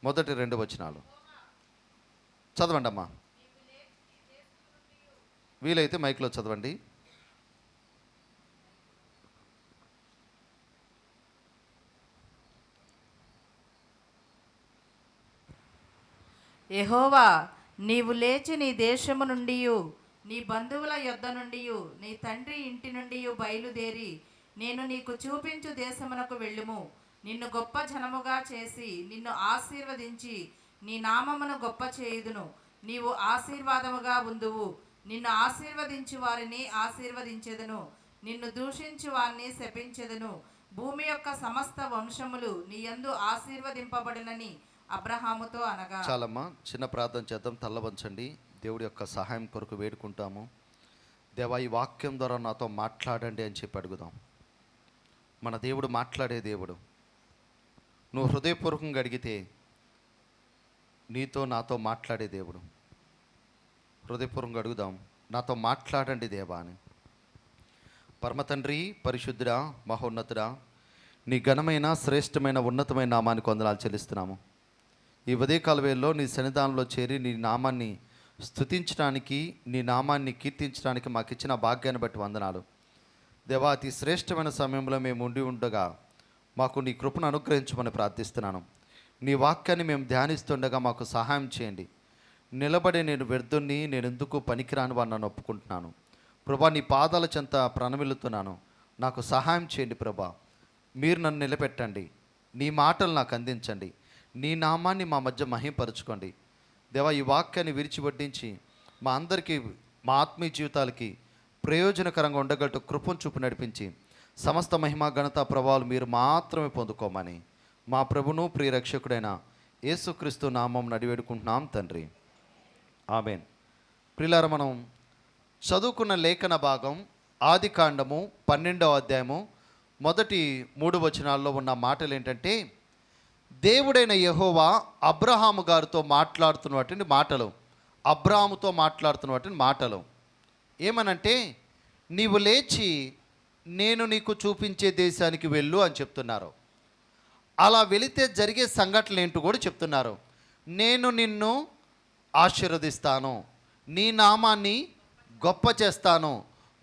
మొదటి 2 వచనాలు చదవండి అమ్మా. వీలైతే మైక్లో చదవండి. యెహోవా, నీవు లేచి నీ దేశము నుండి నీ బంధువుల యొద్ద నుండి నీ తండ్రి ఇంటి నుండి బయలుదేరి నేను నీకు చూపించు దేశమునకు వెళ్ళుము. నిన్ను గొప్ప జనముగా చేసి నిన్ను ఆశీర్వదించి నీ నామమును గొప్ప చేయుదును. నీవు ఆశీర్వాదముగా ఉందువు. నిన్ను ఆశీర్వదించు వారిని ఆశీర్వదించెదను, నిన్ను దూషించు వారిని శపించెదను. భూమి యొక్క సమస్త వంశములు నీ యందు ఆశీర్వదింపబడినని అబ్రహాముతో అనగా. చాలమ్మా, చిన్న ప్రార్థన చేద్దాం. తల్లవంచండి. దేవుడి యొక్క సహాయం కొరకు వేడుకుంటాము. దేవా, ఈ వాక్యం ద్వారా నాతో మాట్లాడండి అని చెప్పి అడుగుదాం. మన దేవుడు మాట్లాడే దేవుడు. నువ్వు హృదయపూర్వకంగా అడిగితే నీతో నాతో మాట్లాడే దేవుడు. హృదయపూర్వకంగా అడుగుదాం, నాతో మాట్లాడండి దేవా అని. పరమతండ్రి, పరిశుద్ధుడా, మహోన్నతుడా, నీ ఘనమైన శ్రేష్టమైన ఉన్నతమైన నామానికి వందనాలు చెల్లిస్తున్నాము. ఈ ఉదయకాల వేళలో నీ సన్నిధానంలో చేరి నీ నామాన్ని స్తుతించడానికి, నీ నామాన్ని కీర్తించడానికి మాకు ఇచ్చిన భాగ్యాన్ని బట్టి వందనాలు దేవా. అతి శ్రేష్టమైన సమయంలో మేము ఉండి ఉండగా మాకు నీ కృపను అనుగ్రహించమని ప్రార్థిస్తున్నాను. నీ వాక్యాన్ని మేము ధ్యానిస్తుండగా మాకు సహాయం చేయండి. నిలబడి నేను వ్యర్థుణ్ణి, నేను ఎందుకు పనికిరాని వాడిని నన్ను ఒప్పుకుంటున్నాను ప్రభా. నీ పాదాల చెంత ప్రణమిల్లుతున్నాను. నాకు సహాయం చేయండి ప్రభా. మీరు నన్ను నిలబెట్టండి. నీ మాటలు నాకు అందించండి. నీ నామాన్ని మా మధ్య మహింపరచుకోండి దేవా. ఈ వాక్యాన్ని విరిచివడ్డించి మా అందరికీ, మా ఆత్మీయ జీవితాలకి ప్రయోజనకరంగా ఉండగలటు కృపను చూపు నడిపించి సమస్త మహిమ ఘనత ప్రభావాలు మీరు మాత్రమే పొందుకోమని మా ప్రభును ప్రియరక్షకుడైన యేసుక్రీస్తు నామం నడివేడుకుంటున్నాం తండ్రి, ఆమేన్. ప్రియులారా, మనం చదువుకున్న లేఖన భాగం ఆదికాండము 12వ అధ్యాయము మొదటి 3 వచనాల్లో ఉన్న మాటలు ఏంటంటే, దేవుడైన యెహోవా అబ్రహాము గారితో మాట్లాడుతున్నటువంటి మాటలు, అబ్రాహాముతో మాట్లాడుతున్నటువంటి మాటలు ఏమనంటే, నీవు లేచి నేను నీకు చూపించే దేశానికి వెళ్ళు అని చెప్తున్నారు. అలా వెళితే జరిగే సంఘటనలు ఏంటో కూడా చెప్తున్నారు. నేను నిన్ను ఆశీర్వదిస్తాను, నీ నామాన్ని గొప్ప చేస్తాను,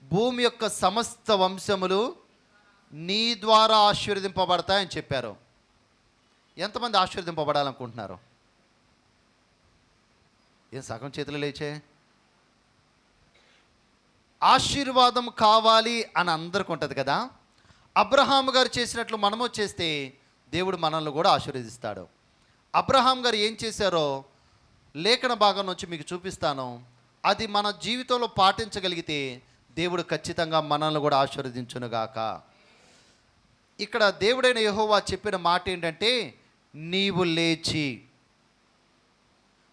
భూమి యొక్క సమస్త వంశములు నీ ద్వారా ఆశీర్వదింపబడతాయని చెప్పారు. ఎంతమంది ఆశీర్వదింపబడాలనుకుంటున్నారు? ఏం సగం చేతులు లేచే? ఆశీర్వాదం కావాలి అని అందరికీ ఉంటుంది కదా. అబ్రహాము గారు చేసినట్లు మనము చేస్తే దేవుడు మనల్ని కూడా ఆశీర్వదిస్తాడు. అబ్రహాం గారు ఏం చేశారో లేఖన భాగం నుంచి మీకు చూపిస్తాను. అది మన జీవితంలో పాటించగలిగితే దేవుడు ఖచ్చితంగా మనల్ని కూడా ఆశీర్వదించునుగాక. ఇక్కడ దేవుడైన యెహోవా చెప్పిన మాట ఏంటంటే, నీవు లేచి.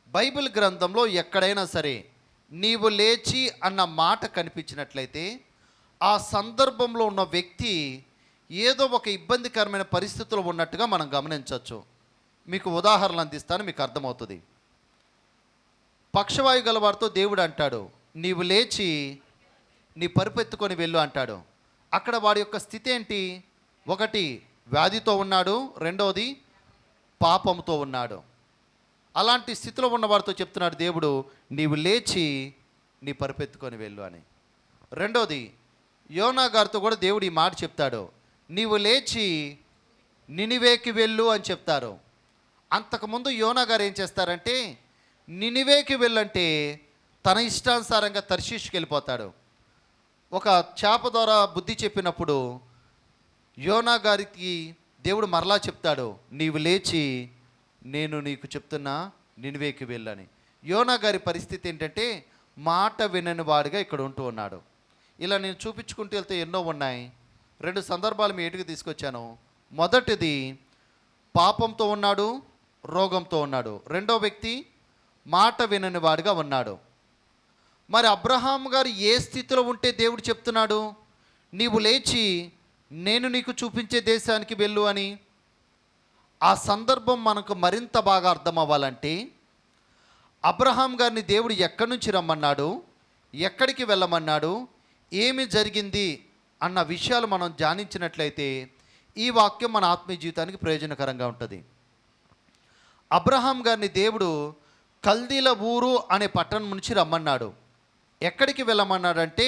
బైబిల్ గ్రంథంలో ఎక్కడైనా సరే నీవు లేచి అన్న మాట కనిపించినట్లయితే ఆ సందర్భంలో ఉన్న వ్యక్తి ఏదో ఒక ఇబ్బందికరమైన పరిస్థితుల్లో ఉన్నట్టుగా మనం గమనించవచ్చు. మీకు ఉదాహరణలు అందిస్తాను, మీకు అర్థమవుతుంది. పక్షవాయు గలవారితో దేవుడు అంటాడు, నీవు లేచి నీ పరుపెత్తుకొని వెళ్ళు అంటాడు. అక్కడ వాడి యొక్క స్థితి ఏంటి? ఒకటి, వ్యాధితో ఉన్నాడు. రెండవది, పాపంతో ఉన్నాడు. అలాంటి స్థితిలో ఉన్న వారితో చెప్తున్నాడు దేవుడు, నీవు లేచి నీ పరుపెత్తుకొని వెళ్ళు అని. రెండోది, యోనా గారితో కూడా దేవుడు ఈ మాట చెప్తాడు, నీవు లేచి నినివేకి వెళ్ళు అని చెప్తారు. అంతకుముందు యోనా గారు ఏం చేస్తారంటే, నినివేకి వెళ్ళంటే తన ఇష్టానుసారంగా తర్షీష్కి వెళ్ళిపోతాడు. ఒక చేప ద్వారా బుద్ధి చెప్పినప్పుడు యోనా గారికి దేవుడు మరలా చెప్తాడు, నీవు లేచి నేను నీకు చెప్తున్నా నినివేకి వెళ్ళని. యోనా గారి పరిస్థితి ఏంటంటే మాట వినని వాడిగా ఇక్కడ ఉంటూ ఉన్నాడు. ఇలా నేను చూపించుకుంటూ వెళ్తే ఎన్నో ఉన్నాయి. 2 సందర్భాలు మీ ఎటుకు తీసుకొచ్చాను. మొదటిది, పాపంతో ఉన్నాడు, రోగంతో ఉన్నాడు. రెండో వ్యక్తి మాట వినని వాడిగా ఉన్నాడు. మరి అబ్రహాం గారు ఏ స్థితిలో ఉంటే దేవుడు చెప్తున్నాడు, నీవు లేచి నేను నీకు చూపించే దేశానికి వెళ్ళు అని? ఆ సందర్భం మనకు మరింత బాగా అర్థం అవ్వాలంటే అబ్రహాం గారిని దేవుడు ఎక్కడి నుంచి రమ్మన్నాడు, ఎక్కడికి వెళ్ళమన్నాడు, ఏమి జరిగింది అన్న విషయాలు మనం ధ్యానించినట్లయితే ఈ వాక్యం మన ఆత్మీయ జీవితానికి ప్రయోజనకరంగా ఉంటుంది. అబ్రహాం గారిని దేవుడు కల్దీల ఊరు అనే పట్టణం నుంచి రమ్మన్నాడు. ఎక్కడికి వెళ్ళమన్నాడంటే,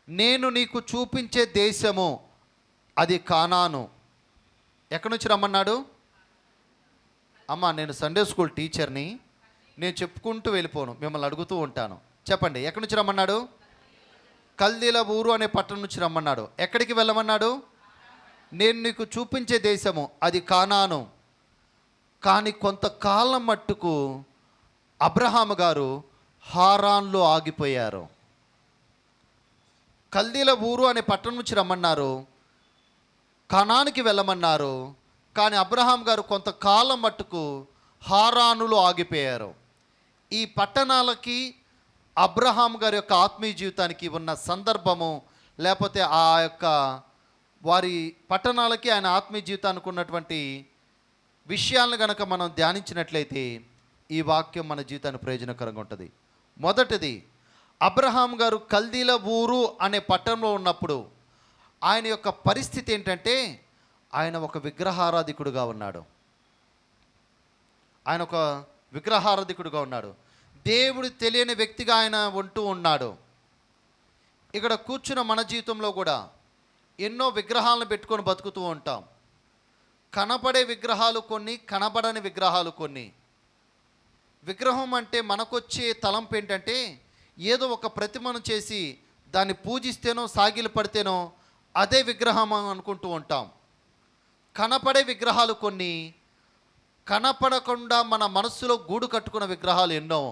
నేను నీకు చూపించే దేశము అది కానాను. ఎక్కడి నుంచి రమ్మన్నాడు? అమ్మ, నేను సండే స్కూల్ టీచర్ని, నేను చెప్పుకుంటూ వెళ్ళిపోను, మిమ్మల్ని అడుగుతూ ఉంటాను. చెప్పండి, ఎక్కడి నుంచి రమ్మన్నాడు? కల్దీల ఊరు అనే పట్టణం నుంచి రమ్మన్నాడు. ఎక్కడికి వెళ్ళమన్నాడు? నేను నీకు చూపించే దేశము అది కానాను. కానీ కొంతకాలం మట్టుకు అబ్రహాము గారు హారాన్లో ఆగిపోయారు. కల్దీల ఊరు అనే పట్టణం నుంచి రమ్మన్నారు, కనానికి వెళ్ళమన్నారు. కానీ అబ్రహాం గారు కొంతకాలం మట్టుకు హారానులో ఆగిపోయారు. ఈ పట్టణాలకి అబ్రహాం గారి యొక్క ఆత్మీయ జీవితానికి ఉన్న సందర్భము, లేకపోతే ఆ యొక్క వారి పట్టణాలకి ఆయన ఆత్మీయ జీవితానికి ఉన్నటువంటి విషయాలను కనుక మనం ధ్యానించినట్లయితే ఈ వాక్యం మన జీవితానికి ప్రయోజనకరంగా ఉంటుంది. మొదటిది, అబ్రహాం గారు కల్దీల ఊరు అనే పట్టణంలో ఉన్నప్పుడు ఆయన యొక్క పరిస్థితి ఏంటంటే, ఆయన ఒక విగ్రహారాధికుడుగా ఉన్నాడు. ఆయన ఒక విగ్రహారాధికుడుగా ఉన్నాడు. దేవుడు తెలియని వ్యక్తిగా ఆయన ఉంటూ ఉన్నాడు. ఇక్కడ కూర్చున్న మన జీవితంలో కూడా ఎన్నో విగ్రహాలను పెట్టుకొని బతుకుతూ ఉంటాం. కనపడే విగ్రహాలు కొన్ని, కనబడని విగ్రహాలు కొన్ని. విగ్రహం అంటే మనకొచ్చే తలంపు ఏంటంటే, ఏదో ఒక ప్రతిమను చేసి దాన్ని పూజిస్తేనో సాగిలు పడితేనో అదే విగ్రహం అనుకుంటూ ఉంటాం. కనపడే విగ్రహాలు కొన్ని, కనపడకుండా మన మనస్సులో గూడు కట్టుకున్న విగ్రహాలు ఎన్నో.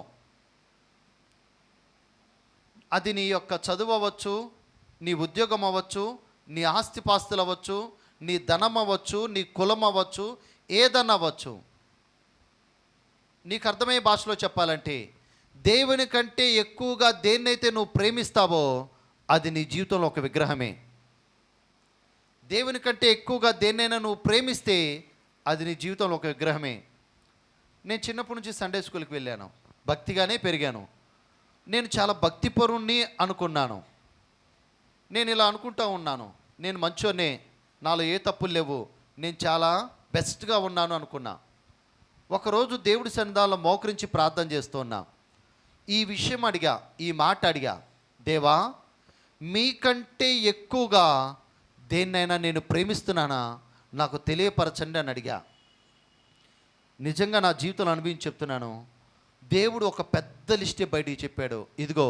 అది నీ యొక్క చదువు అవ్వచ్చు, నీ ఉద్యోగం అవ్వచ్చు, నీ ఆస్తిపాస్తులు అవ్వచ్చు, నీ ధనం అవ్వచ్చు, నీ కులం అవ్వచ్చు, ఏదన్నా అవ్వచ్చు. నీకు అర్థమయ్యే భాషలో చెప్పాలంటే, దేవుని కంటే ఎక్కువగా దేన్నైతే నువ్వు ప్రేమిస్తావో అది నీ జీవితంలో ఒక విగ్రహమే. దేవుని కంటే ఎక్కువగా దేన్నైనా నువ్వు ప్రేమిస్తే అది నీ జీవితంలో ఒక విగ్రహమే. నేను చిన్నప్పటి నుంచి సండే స్కూల్కి వెళ్ళాను, భక్తిగానే పెరిగాను. నేను చాలా భక్తిపరుణ్ణి అనుకున్నాను. నేను ఇలా అనుకుంటూ ఉన్నాను, నేను మంచోనే, నాలో ఏ తప్పులు లేవు, నేను చాలా బెస్ట్గా ఉన్నాను అనుకున్నా. ఒకరోజు దేవుడి సన్నిధానంలో మోకరించి ప్రార్థన చేస్తున్నా. ఈ విషయం అడిగా, ఈ మాట అడిగా, దేవా, మీకంటే ఎక్కువగా దేన్నైనా నేను ప్రేమిస్తున్నానా నాకు తెలియపరచండి అని అడిగా. నిజంగా నా జీవితంలో అనుభవించి చెప్తున్నాను, దేవుడు ఒక పెద్ద లిస్టే బయటికి చెప్పాడు. ఇదిగో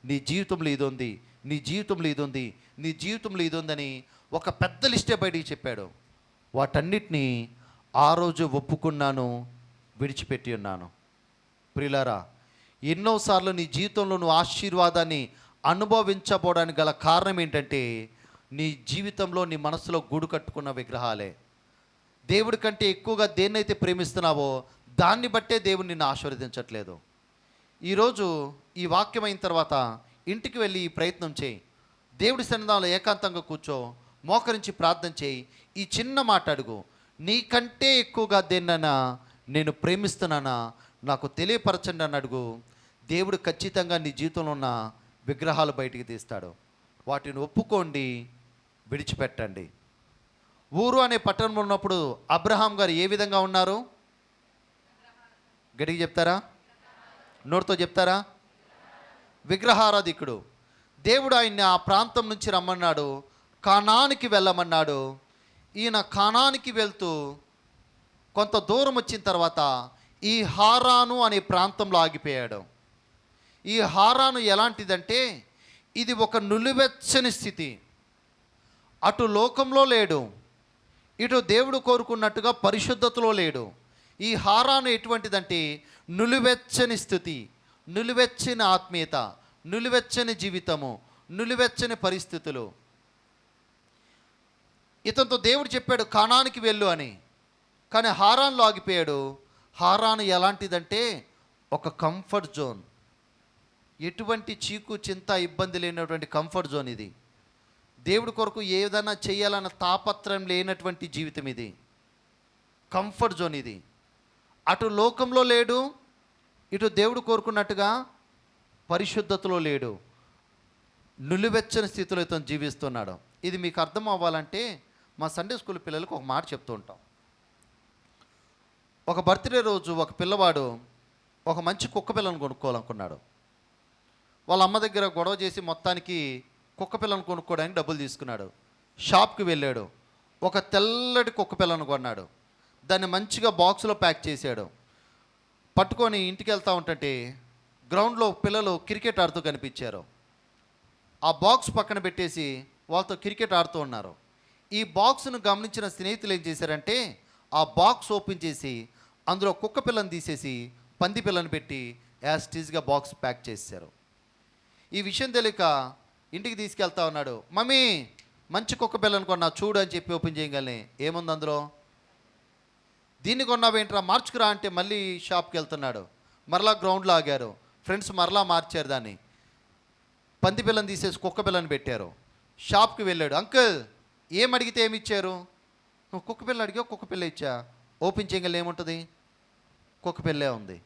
నీ జీవితంలో ఇది ఉంది, నీ జీవితంలో ఇది ఉంది, నీ జీవితంలో ఇది ఉందని ఒక పెద్ద లిస్టే బయటికి చెప్పాడు. వాటన్నిటినీ ఆ రోజు ఒప్పుకున్నాను, విడిచిపెట్టి ఉన్నాను. ప్రియులారా, ఎన్నోసార్లు నీ జీవితంలో నువ్వు ఆశీర్వాదాన్ని అనుభవించబోవడానికి గల కారణం ఏంటంటే, నీ జీవితంలో నీ మనసులో గూడు కట్టుకున్న విగ్రహాలే. దేవుడి కంటే ఎక్కువగా దేన్నైతే ప్రేమిస్తున్నావో దాన్ని బట్టే దేవుడు నిన్ను ఆశీర్వదించట్లేదు. ఈరోజు ఈ వాక్యం అయిన తర్వాత ఇంటికి వెళ్ళి ఈ ప్రయత్నం చేయి. దేవుడి సన్నిధానంలో ఏకాంతంగా కూర్చో, మోకరించి ప్రార్థన చేయి. ఈ చిన్న మాట అడుగు, నీకంటే ఎక్కువగా దేన్నైనా నేను ప్రేమిస్తున్నానా నాకు తెలియపరచండి అని అడుగు. దేవుడు ఖచ్చితంగా నీ జీవితంలో ఉన్న విగ్రహాలు బయటికి తీస్తాడు. వాటిని ఒప్పుకోండి, విడిచిపెట్టండి. ఊరు అనే పట్టణంలో ఉన్నప్పుడు అబ్రహాం గారు ఏ విధంగా ఉన్నారు? గట్టిగా చెప్తారా? నోటితో చెప్తారా? విగ్రహారాధికుడు. దేవుడు ఆయన్ని ఆ ప్రాంతం నుంచి రమ్మన్నాడు, కానానికి వెళ్ళమన్నాడు. ఈయన కానానికి వెళ్తూ కొంత దూరం వచ్చిన తర్వాత ఈ హారాను అనే ప్రాంతంలో ఆగిపోయాడు. ఈ హారాను ఎలాంటిదంటే, ఇది ఒక నులివెచ్చని స్థితి. అటు లోకంలో లేడు, ఇటు దేవుడు కోరుకున్నట్టుగా పరిశుద్ధతలో లేడు. ఈ హారాను ఎటువంటిదంటే నులివెచ్చని స్థితి, నులివెచ్చని ఆత్మీయత, నులివెచ్చని జీవితము, నులివెచ్చని పరిస్థితులు. ఇతనితో దేవుడు చెప్పాడు కానానికి వెళ్ళు అని, కానీ హారాన్లో ఆగిపోయాడు. హారాను ఎలాంటిదంటే ఒక కంఫర్ట్ జోన్. ఎటువంటి చీకు చింత ఇబ్బంది లేనటువంటి కంఫర్ట్ జోన్ ఇది. దేవుడి కొరకు ఏదైనా చేయాలన్న తాపత్రయం లేనటువంటి జీవితం ఇది, కంఫర్ట్ జోన్ ఇది. అటు లోకంలో లేడు, ఇటు దేవుడు కోరుకున్నట్టుగా పరిశుద్ధతలో లేడు. నులివెచ్చని స్థితిలో ఇతను జీవిస్తున్నాడు. ఇది మీకు అర్థం అవ్వాలంటే మా సండే స్కూల్ పిల్లలకు ఒక మాట చెప్తూ ఉంటాం. ఒక బర్త్డే రోజు ఒక పిల్లవాడు ఒక మంచి కుక్క పిల్లను కొనుక్కోవాలనుకున్నాడు. వాళ్ళ అమ్మ దగ్గర గొడవ చేసి మొత్తానికి కుక్క పిల్లను కొనుక్కోవడానికి డబ్బులు తీసుకున్నాడు. షాప్కి వెళ్ళాడు. ఒక తెల్లటి కుక్క పిల్లను కొన్నాడు. దాన్ని మంచిగా బాక్స్లో ప్యాక్ చేశాడు. పట్టుకొని ఇంటికి వెళ్తూ ఉంటుంటే గ్రౌండ్లో పిల్లలు క్రికెట్ ఆడుతూ కనిపించారు. ఆ బాక్స్ పక్కన పెట్టేసి వాళ్ళతో క్రికెట్ ఆడుతూ ఉన్నారు. ఈ బాక్స్ను గమనించిన స్నేహితులు ఏం చేశారంటే ఆ బాక్స్ ఓపెన్ చేసి అందులో కుక్క పిల్లని తీసేసి పంది పిల్లని పెట్టి యాజ్ టీజ్గా బాక్స్ ప్యాక్ చేశారు. ఈ విషయం తెలియక ఇంటికి తీసుకెళ్తా ఉన్నాడు. మమ్మీ మంచి కుక్క పిల్లని కొన్నా చూడు అని చెప్పి ఓపెన్ చేయగలనే ఏముంది అందులో? దీన్ని కొన్నావేంట్రా, మార్చుకురా అంటే మళ్ళీ షాప్కి వెళ్తున్నాడు. మరలా గ్రౌండ్లో ఆగారు. ఫ్రెండ్స్ మరలా మార్చారు. దాన్ని పంది పిల్లని తీసేసి కుక్క పిల్లని పెట్టారు. షాప్కి వెళ్ళాడు. అంకుల్ ఏం అడిగితే ఏమి ఇచ్చారు? నువ్వు కుక్క పిల్ల అడిగా కుక్క పిల్ల ఇచ్చా. ఓపెన్ చేయగల ఏముంటుంది? కుక్క పిల్లే ఉంది.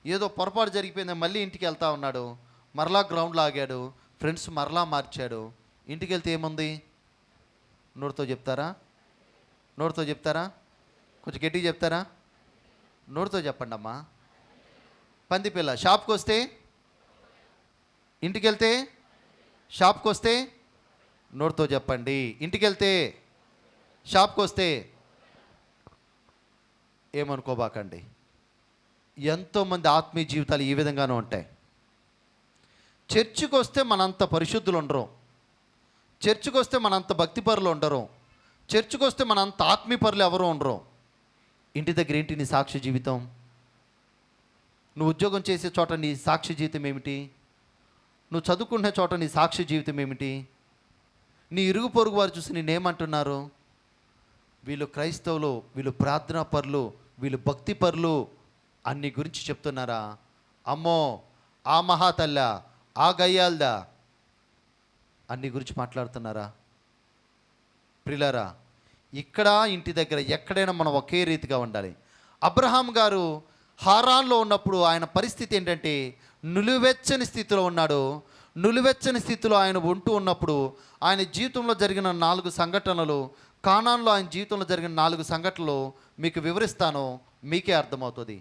ఏదో పొరపాటు జరిగిపోయింది. మళ్ళీ ఇంటికి వెళ్తా ఉన్నాడు. మరలా గ్రౌండ్లో ఆగాడు. ఫ్రెండ్స్ మరలా మార్చాడు. ఇంటికి వెళ్తే ఏముంది? నోటితో చెప్తారా? నోటితో చెప్తారా? కొంచెం గట్టిగా చెప్తారా? నోటితో చెప్పండి అమ్మా. పంది పిల్ల. షాప్కి వస్తే, ఇంటికి వెళ్తే, షాప్కి వస్తే నోటితో చెప్పండి. ఇంటికి వెళ్తే, షాప్కి వస్తే ఏమనుకోబాకండి. ఎంతోమంది ఆత్మీయ జీవితాలు ఈ విధంగానే ఉంటాయి. చర్చికి వస్తే మనంత పరిశుద్ధులు ఉండరు. చర్చికి వస్తే మనంత భక్తిపరులు ఉండరు. చర్చికి వస్తే మనంత ఆత్మీయపరులు ఎవరు ఉండరు. ఇంటి దగ్గర ఏంటి నీ సాక్షి జీవితం? నువ్వు ఉద్యోగం చేసే చోట నీ సాక్షి జీవితం ఏమిటి? నువ్వు చదువుకునే చోట నీ సాక్షి జీవితం ఏమిటి? నీ ఇరుగు పొరుగు వారు చూసి నేనేమంటున్నారు? వీళ్ళు క్రైస్తవులు, వీళ్ళు ప్రార్థనా పరులు, వీళ్ళు భక్తి పరులు అన్ని గురించి చెప్తున్నారా? అమ్మో ఆ మహాతల్ల, ఆ గయ్యాల్దా అన్ని గురించి మాట్లాడుతున్నారా? ప్రిలారా, ఇక్కడ ఇంటి దగ్గర ఎక్కడైనా మనం ఒకే రీతిగా ఉండాలి. అబ్రహాం గారు హారాన్లో ఉన్నప్పుడు ఆయన పరిస్థితి ఏంటంటే నులివెచ్చని స్థితిలో ఉన్నాడు. నులివెచ్చని స్థితిలో ఆయన ఉంటూ ఉన్నప్పుడు ఆయన జీవితంలో జరిగిన 4 సంఘటనలు, కానాన్లో ఆయన జీవితంలో జరిగిన 4 సంఘటనలు మీకు వివరిస్తాను, మీకే అర్థమవుతుంది.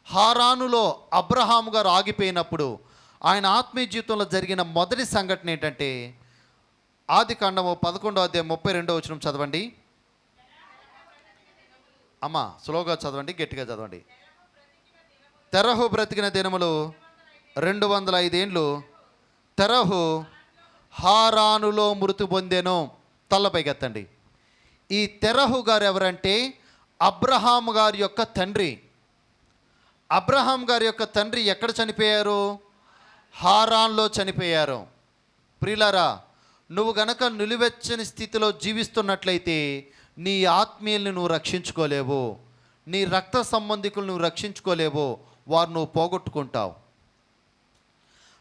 హారానులో అబ్రహాం గారు ఆగిపోయినప్పుడు ఆయన ఆత్మీయ జీవితంలో జరిగిన మొదటి సంఘటన ఏంటంటే ఆదికాండము 11వ అధ్యాయం 32వ వచనం చదవండి. అమ్మా స్లోగా చదవండి, గట్టిగా చదవండి. తెరహు బ్రతికిన దినములు 205 ఏండ్లు. తెరహు హారానులో మృతి పొందెను. తల్లపైకెత్తండి. ఈ తెరహు గారు ఎవరంటే అబ్రహాం గారి యొక్క తండ్రి. అబ్రహాం గారి యొక్క తండ్రి ఎక్కడ చనిపోయారు? హారాన్లో చనిపోయారు. ప్రియులారా, నువ్వు గనక నిలువెచ్చని స్థితిలో జీవిస్తున్నట్లయితే నీ ఆత్మీయుల్ని నువ్వు రక్షించుకోలేవు. నీ రక్త సంబంధికులు నువ్వు రక్షించుకోలేవు. వారు నువ్వు పోగొట్టుకుంటావు.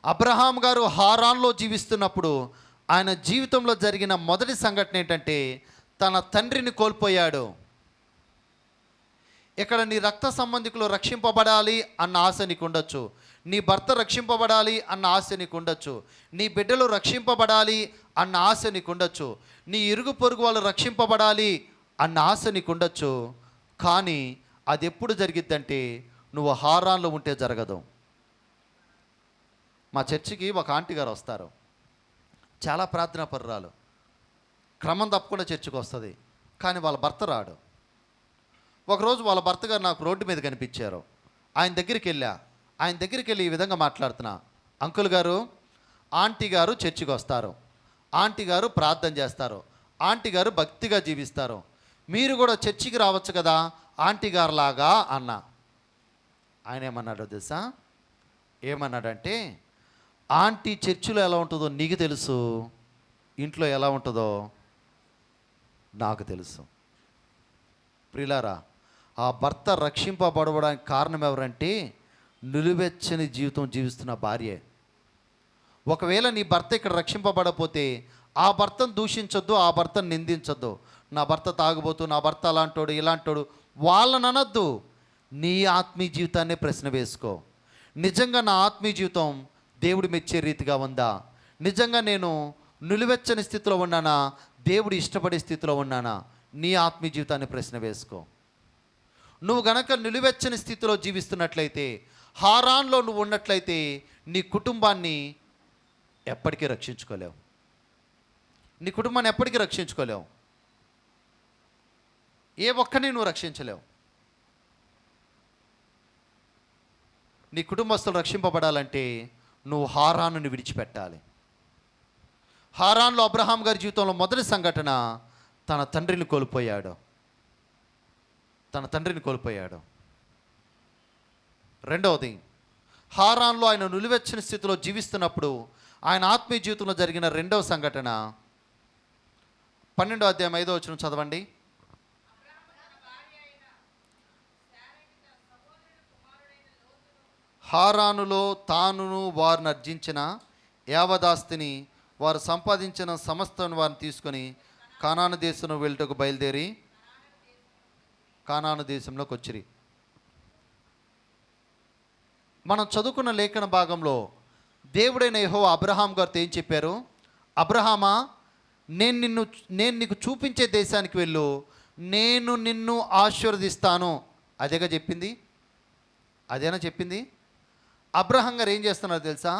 అబ్రహాం గారు హారాన్లో జీవిస్తున్నప్పుడు ఆయన జీవితంలో జరిగిన మొదటి సంఘటన ఏంటంటే తన తండ్రిని కోల్పోయాడు. ఇక్కడ నీ రక్త సంబంధికులు రక్షింపబడాలి అన్న ఆశ నీకు ఉండొచ్చు. నీ భర్త రక్షింపబడాలి అన్న ఆశ నీకు ఉండొచ్చు. నీ బిడ్డలు రక్షింపబడాలి అన్న ఆశ నీకు ఉండొచ్చు. నీ ఇరుగు పొరుగు వాళ్ళు రక్షింపబడాలి అన్న ఆశ నీకు ఉండొచ్చు. కానీ అది ఎప్పుడు జరిగిద్దంటే నువ్వు హారాన్లో ఉంటే జరగదు. మా చర్చికి ఒక ఆంటీ గారు వస్తారు. చాలా ప్రార్థనా పరురాలు, క్రమం తప్పకుండా చర్చికి వస్తుంది. కానీ వాళ్ళ భర్త రాడు. ఒకరోజు వాళ్ళ భర్త గారు నాకు రోడ్డు మీద కనిపించారు. ఆయన దగ్గరికి వెళ్ళి ఈ విధంగా మాట్లాడుతున్నా, అంకుల్ గారు, ఆంటీ గారు చర్చికి వస్తారు, ఆంటీ గారు ప్రార్థన చేస్తారు, ఆంటీ గారు భక్తిగా జీవిస్తారు, మీరు కూడా చర్చికి రావచ్చు కదా ఆంటీ గారు లాగా అన్నా. ఆయన ఏమన్నాడో తెలుసా? ఏమన్నాడంటే, ఆంటీ చర్చిలో ఎలా ఉంటుందో నీకు తెలుసు, ఇంట్లో ఎలా ఉంటుందో నాకు తెలుసు. ప్రియులారా, ఆ భర్త రక్షింపబడడానికి కారణం ఎవరంటే నిలువెచ్చని జీవితం జీవిస్తున్న భార్యే. ఒకవేళ నీ భర్త ఇక్కడ రక్షింపబడకపోతే ఆ భర్తను దూషించొద్దు, ఆ భర్తను నిందించొద్దు. నా భర్త తాగుబోతు, నా భర్త అలాంటోడు ఇలాంటోడు వాళ్ళని అనొద్దు. నీ ఆత్మీయ జీవితాన్నే ప్రశ్న వేసుకో. నిజంగా నా ఆత్మీయ జీవితం దేవుడు మెచ్చే రీతిగా ఉందా? నిజంగా నేను నిలువెచ్చని స్థితిలో ఉన్నానా? దేవుడు ఇష్టపడే స్థితిలో ఉన్నానా? నీ ఆత్మీయ జీవితాన్ని ప్రశ్న వేసుకో. నువ్వు గనక నిలువెచ్చని స్థితిలో జీవిస్తున్నట్లయితే, హారాన్లో నువ్వు ఉన్నట్లయితే, నీ కుటుంబాన్ని ఎప్పటికీ రక్షించుకోలేవు. నీ కుటుంబాన్ని ఎప్పటికీ రక్షించుకోలేవు. ఏ ఒక్కరిని నువ్వు రక్షించలేవు. నీ కుటుంబస్తులు రక్షింపబడాలంటే నువ్వు హారానుని విడిచిపెట్టాలి. హారాన్లో అబ్రహాం గారి జీవితంలో మొదటి సంఘటన, తన తండ్రిని కోల్పోయాడు. రెండవది, హారాన్లో ఆయన నిలువెచ్చని స్థితిలో జీవిస్తున్నప్పుడు ఆయన ఆత్మీయ జీవితంలో జరిగిన రెండవ సంఘటన 12వ అధ్యాయం 5వ వచనం చదవండి. హారానులో తానును వారిని అర్జించిన యావదాస్తిని, వారు సంపాదించిన సమస్తను వారిని తీసుకొని కానాను దేశంలో వెళ్ళటకు బయలుదేరి కానాను దేశంలోకి వచ్చిరి. మనం చదువుకున్న లేఖన భాగంలో దేవుడైన యెహోవా అబ్రహాం గారితో ఏం చెప్పారు? అబ్రహామా, నేను నీకు చూపించే దేశానికి వెళ్ళు, నేను నిన్ను ఆశీర్వదిస్తాను. అదేనా చెప్పింది. అబ్రహాం గారు ఏం చేస్తున్నారో తెలుసా?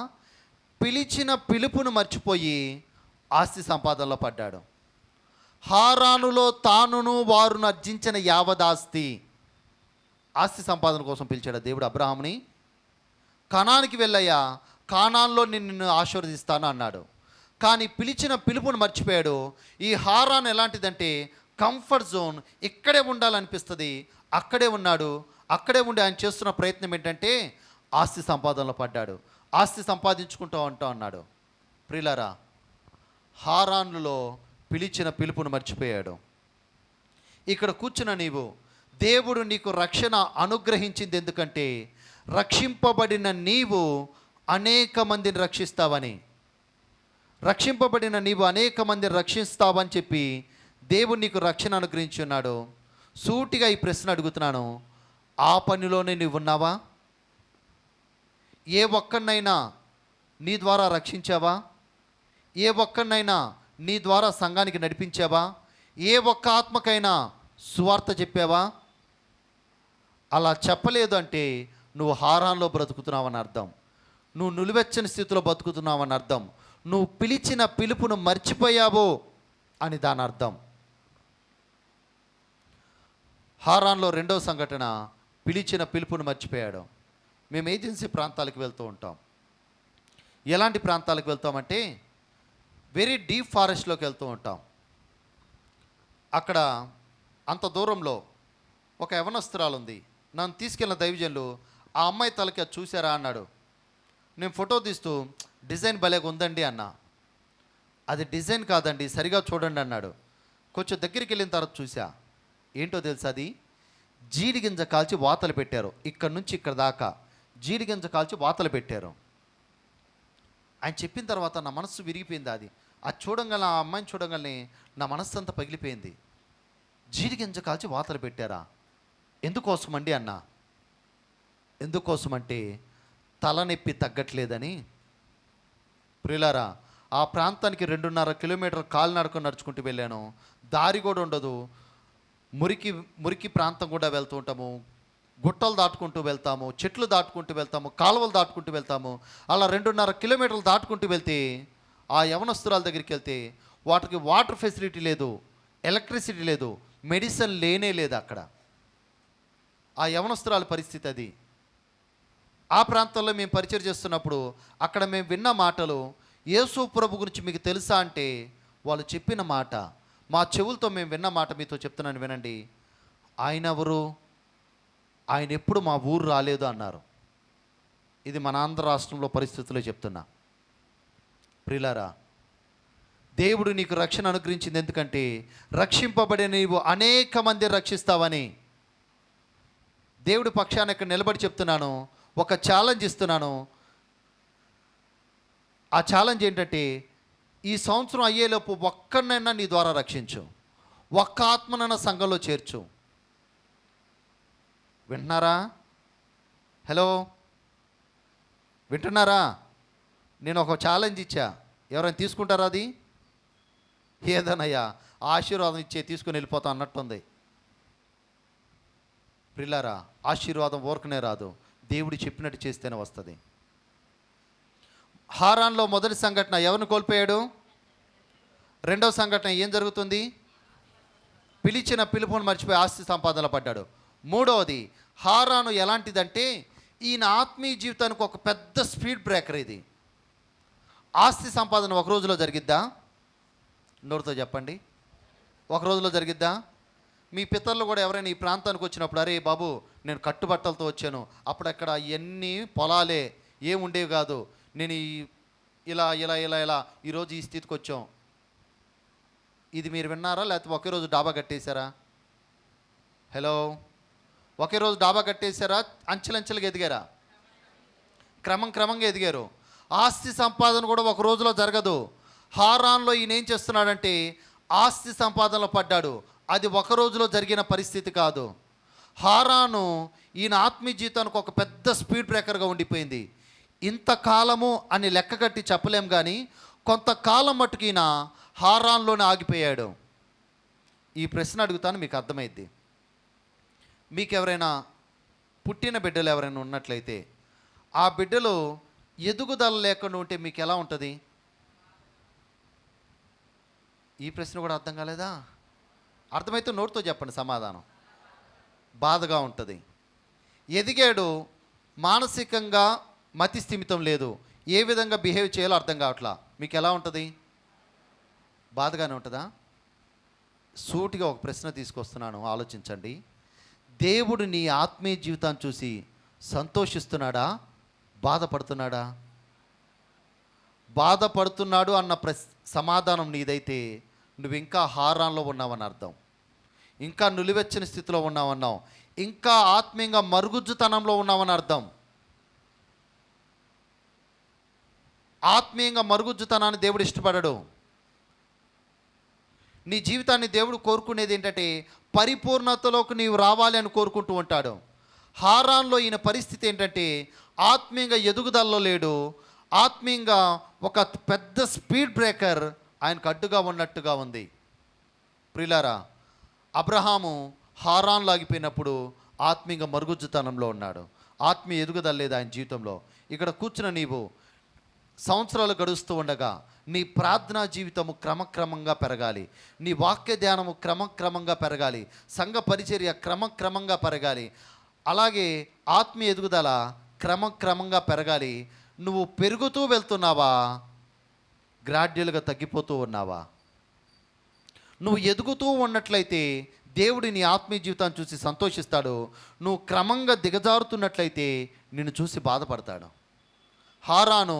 పిలిచిన పిలుపును మర్చిపోయి ఆస్తి సంపాదనలో పడ్డాడు. హారానులో తానును వారును అర్జించిన యావదాస్తి, ఆస్తి సంపాదన కోసం పిలిచాడు దేవుడు అబ్రహాముని. కనానికి వెళ్ళయ్యా, కానాన్లో నిన్ను ఆశీర్వదిస్తాను అన్నాడు. కానీ పిలిచిన పిలుపును మర్చిపోయాడు. ఈ హారాన్ ఎలాంటిదంటే కంఫర్ట్ జోన్, ఇక్కడే ఉండాలనిపిస్తుంది. అక్కడే ఉన్నాడు. అక్కడే ఉండి ఆయన చేస్తున్న ప్రయత్నం ఏంటంటే ఆస్తి సంపాదనలో పడ్డాడు. ఆస్తి సంపాదించుకుంటూ అన్నాడు. ప్రియులారా, హారాన్లో పిలిచిన పిలుపును మర్చిపోయాడు. ఇక్కడ కూర్చున్న నీవు, దేవుడు నీకు రక్షణ అనుగ్రహించింది ఎందుకంటే రక్షింపబడిన నీవు అనేక మందిని రక్షిస్తావని. రక్షింపబడిన నీవు అనేక మందిని రక్షిస్తావని చెప్పి దేవుడు నీకు రక్షణ అనుగ్రహించి ఉన్నాడు. సూటిగా ఈ ప్రశ్న అడుగుతున్నాను, ఆ పనిలోనే నీవు ఉన్నావా? ఏ ఒక్కరినైనా నీ ద్వారా రక్షించావా? ఏ ఒక్కరినైనా నీ ద్వారా సంఘానికి నడిపించావా? ఏ ఒక్క ఆత్మకైనా సువార్త చెప్పావా? అలా చెప్పలేదు అంటే నువ్వు హారాన్లో బ్రతుకుతున్నావని అర్థం. నువ్వు నిలువెచ్చని స్థితిలో బ్రతుకుతున్నావని అర్థం. నువ్వు పిలిచిన పిలుపును మర్చిపోయావు అని దాని అర్థం. హారాన్లో రెండవ సంఘటన, పిలిచిన పిలుపును మర్చిపోయాడు. మేము ఏజెన్సీ ప్రాంతాలకు వెళ్తూ ఉంటాం. ఎలాంటి ప్రాంతాలకు వెళ్తామంటే వెరీ డీప్ ఫారెస్ట్లోకి వెళ్తూ ఉంటాం. అక్కడ అంత దూరంలో ఒక యవనస్తురాలు ఉంది. నన్ను తీసుకెళ్ళిన దైవజనులు, ఆ అమ్మాయి తలకి అది చూసారా అన్నాడు. నేను ఫోటో తీస్తూ డిజైన్ భలేగా ఉందండి అన్నా. అది డిజైన్ కాదండి, సరిగా చూడండి అన్నాడు. కొంచెం దగ్గరికి వెళ్ళిన తర్వాత చూసా, ఏంటో తెలుసా, అది జీడిగింజ కాల్చి వాతలు పెట్టారు. ఇక్కడ నుంచి ఇక్కడ దాకా జీడిగింజ కాల్చి వాతలు పెట్టారు. ఆయన చెప్పిన తర్వాత నా మనస్సు విరిగిపోయింది. అది చూడంగానే, ఆ అమ్మాయిని చూడంగానే నా మనస్సు అంతా పగిలిపోయింది. జీడిగింజ కాల్చి వాతలు పెట్టారా? ఎందుకోసమండి అన్నా. ఎందుకోసమంటే తలనొప్పి తగ్గట్లేదని. ప్రియులారా, ఆ ప్రాంతానికి 2.5 కిలోమీటర్ కాలినడక నడుచుకుంటూ వెళ్ళాను. దారి కూడా ఉండదు. మురికి ప్రాంతం కూడా వెళ్తూ ఉంటాము. గుట్టలు దాటుకుంటూ వెళ్తాము, చెట్లు దాటుకుంటూ వెళ్తాము, కాలువలు దాటుకుంటూ వెళ్తాము. అలా 2.5 కిలోమీటర్లు దాటుకుంటూ వెళ్తే ఆ యవనస్తురాల దగ్గరికి వెళ్తే వాటికి వాటర్ ఫెసిలిటీ లేదు, ఎలక్ట్రిసిటీ లేదు, మెడిసిన్ లేనే లేదు అక్కడ. ఆ యవనస్తురాల పరిస్థితి అది. ఆ ప్రాంతంలో మేము పరిచయం చేస్తున్నప్పుడు అక్కడ మేము విన్న మాటలు, యేసు ప్రభు గురించి మీకు తెలుసా అంటే వాళ్ళు చెప్పిన మాట, మా చెవులతో మేము విన్న మాట మీతో చెప్తున్నాను వినండి. ఆయన ఎవరు? ఆయన ఎప్పుడు మా ఊరు రాలేదు అన్నారు. ఇది మన ఆంధ్ర రాష్ట్రంలో పరిస్థితుల్లో చెప్తున్నా. ప్రియులారా, దేవుడు నీకు రక్షణ అనుగ్రహించింది ఎందుకంటే రక్షింపబడే నీవు అనేక మంది రక్షిస్తావని. దేవుడి పక్షాన ఇక్కడ నిలబడి చెప్తున్నాను, ఒక ఛాలెంజ్ ఇస్తున్నాను. ఆ ఛాలెంజ్ ఏంటంటే ఈ సంవత్సరం అయ్యేలోపు ఒక్కరినైనా నీ ద్వారా రక్షించు, ఒక్క ఆత్మనైనా సంఘంలో చేర్చు. వింటున్నారా? హలో, వింటున్నారా? నేను ఒక ఛాలెంజ్ ఇచ్చా, ఎవరైనా తీసుకుంటారా? అది ఏదనయ్యా ఆశీర్వాదం ఇచ్చే తీసుకుని వెళ్ళిపోతా అన్నట్టుంది. ప్రిలారా, ఆశీర్వాదం ఊరకనే రాదు, దేవుడు చెప్పినట్టు చేస్తేనే వస్తుంది. హారాన్లో మొదటి సంఘటన ఎవరిని కోల్పోయాడు? రెండవ సంఘటన ఏం జరుగుతుంది? పిలిచిన పిలుపుని మర్చిపోయి ఆస్తి సంపాదనలో పడ్డాడు. మూడవది, హారాను ఎలాంటిదంటే ఈయన ఆత్మీయ జీవితానికి ఒక పెద్ద స్పీడ్ బ్రేకర్. ఇది ఆస్తి సంపాదన ఒక రోజులో జరిగిద్దా? నోరుతో చెప్పండి, ఒక రోజులో జరిగిద్దా? మీ పితరులు కూడా ఎవరైనా ఈ ప్రాంతానికి వచ్చినప్పుడు, అరే బాబు నేను కట్టుబట్టలతో వచ్చాను, అప్పుడు అక్కడ ఎన్ని పొలాలే ఏముండేవి కాదు, నేను ఇలా ఇలా ఇలా ఇలా ఈరోజు ఈ స్థితికి వచ్చాం, ఇది మీరు విన్నారా? లేకపోతే ఒకే రోజు డాబా కట్టేశారా? హలో, ఒకే రోజు డాబా కట్టేశారా? అంచెలంచెలుగా ఎదిగారా? క్రమంగా ఎదిగారు. ఆస్తి సంపాదన కూడా ఒక రోజులో జరగదు. హారాన్లో ఈయన ఏం చేస్తున్నాడంటే ఆస్తి సంపాదనలో పడ్డాడు. అది ఒక రోజులో జరిగిన పరిస్థితి కాదు. హారాను ఈయన ఆత్మీయ జీవితానికి ఒక పెద్ద స్పీడ్ బ్రేకర్గా ఉండిపోయింది. ఇంతకాలము అని లెక్క కట్టి చెప్పలేం, కానీ కొంతకాలం మట్టుకు ఈయన హారాన్లోనే ఆగిపోయాడు. ఈ ప్రశ్న అడుగుతాను, మీకు అర్థమైద్ది. మీకు ఎవరైనా పుట్టిన బిడ్డలు ఎవరైనా ఉన్నట్లయితే, ఆ బిడ్డలు ఎదుగుదల లేకుండా ఉంటే మీకు ఎలా ఉంటుంది? ఈ ప్రశ్న కూడా అర్థం కాలేదా? అర్థమైతే నోటితో చెప్పండి సమాధానం. బాధగా ఉంటుంది. ఎదిగాడు, మానసికంగా మతి స్థిమితం లేదు, ఏ విధంగా బిహేవ్ చేయాలో అర్థం కావట్లా, మీకు ఎలా ఉంటుంది? బాధగానే ఉంటుందా? సూటిగా ఒక ప్రశ్న తీసుకొస్తున్నాను, ఆలోచించండి. దేవుడు నీ ఆత్మీయ జీవితాన్ని చూసి సంతోషిస్తున్నాడా, బాధపడుతున్నాడా? బాధపడుతున్నాడు అన్న సమాధానం నీదైతే నువ్వు ఇంకా హారాన్లో ఉన్నావని అర్థం, ఇంకా నులివెచ్చని స్థితిలో ఉన్నావన్నావు, ఇంకా ఆత్మీయంగా మరుగుజ్జుతనంలో ఉన్నావని అర్థం. ఆత్మీయంగా మరుగుజ్జుతనాన్ని దేవుడు ఇష్టపడడు. నీ జీవితాన్ని దేవుడు కోరుకునేది ఏంటంటే పరిపూర్ణతలోకి నీవు రావాలి అని కోరుకుంటూ ఉంటాడు. హారాన్లో ఈయన పరిస్థితి ఏంటంటే ఆత్మీయంగా ఎదుగుదలలో లేడు, ఆత్మీయంగా ఒక పెద్ద స్పీడ్ బ్రేకర్ ఆయనకు అడ్డుగా ఉన్నట్టుగా ఉంది. ప్రియులారా, అబ్రహాము హారాన్లో ఆగిపోయినప్పుడు ఆత్మీయంగా మరుగుజ్జుతనంలో ఉన్నాడు, ఆత్మీయ ఎదుగుదల లేదు ఆయన జీవితంలో. ఇక్కడ కూర్చున్న నీవు సంవత్సరాలు గడుస్తూ ఉండగా నీ ప్రార్థనా జీవితము క్రమక్రమంగా పెరగాలి, నీ వాక్య ధ్యానము క్రమక్రమంగా పెరగాలి, సంఘ పరిచర్య క్రమక్రమంగా పెరగాలి, అలాగే ఆత్మీయ ఎదుగుదల క్రమక్రమంగా పెరగాలి. నువ్వు పెరుగుతూ వెళ్తున్నావా, గ్రాడ్యువల్గా తగ్గిపోతూ ఉన్నావా? నువ్వు ఎదుగుతూ ఉన్నట్లయితే దేవుడు నీ ఆత్మీయ జీవితాన్ని చూసి సంతోషిస్తాడు. నువ్వు క్రమంగా దిగజారుతున్నట్లయితే నిన్ను చూసి బాధపడతాడు. హారాను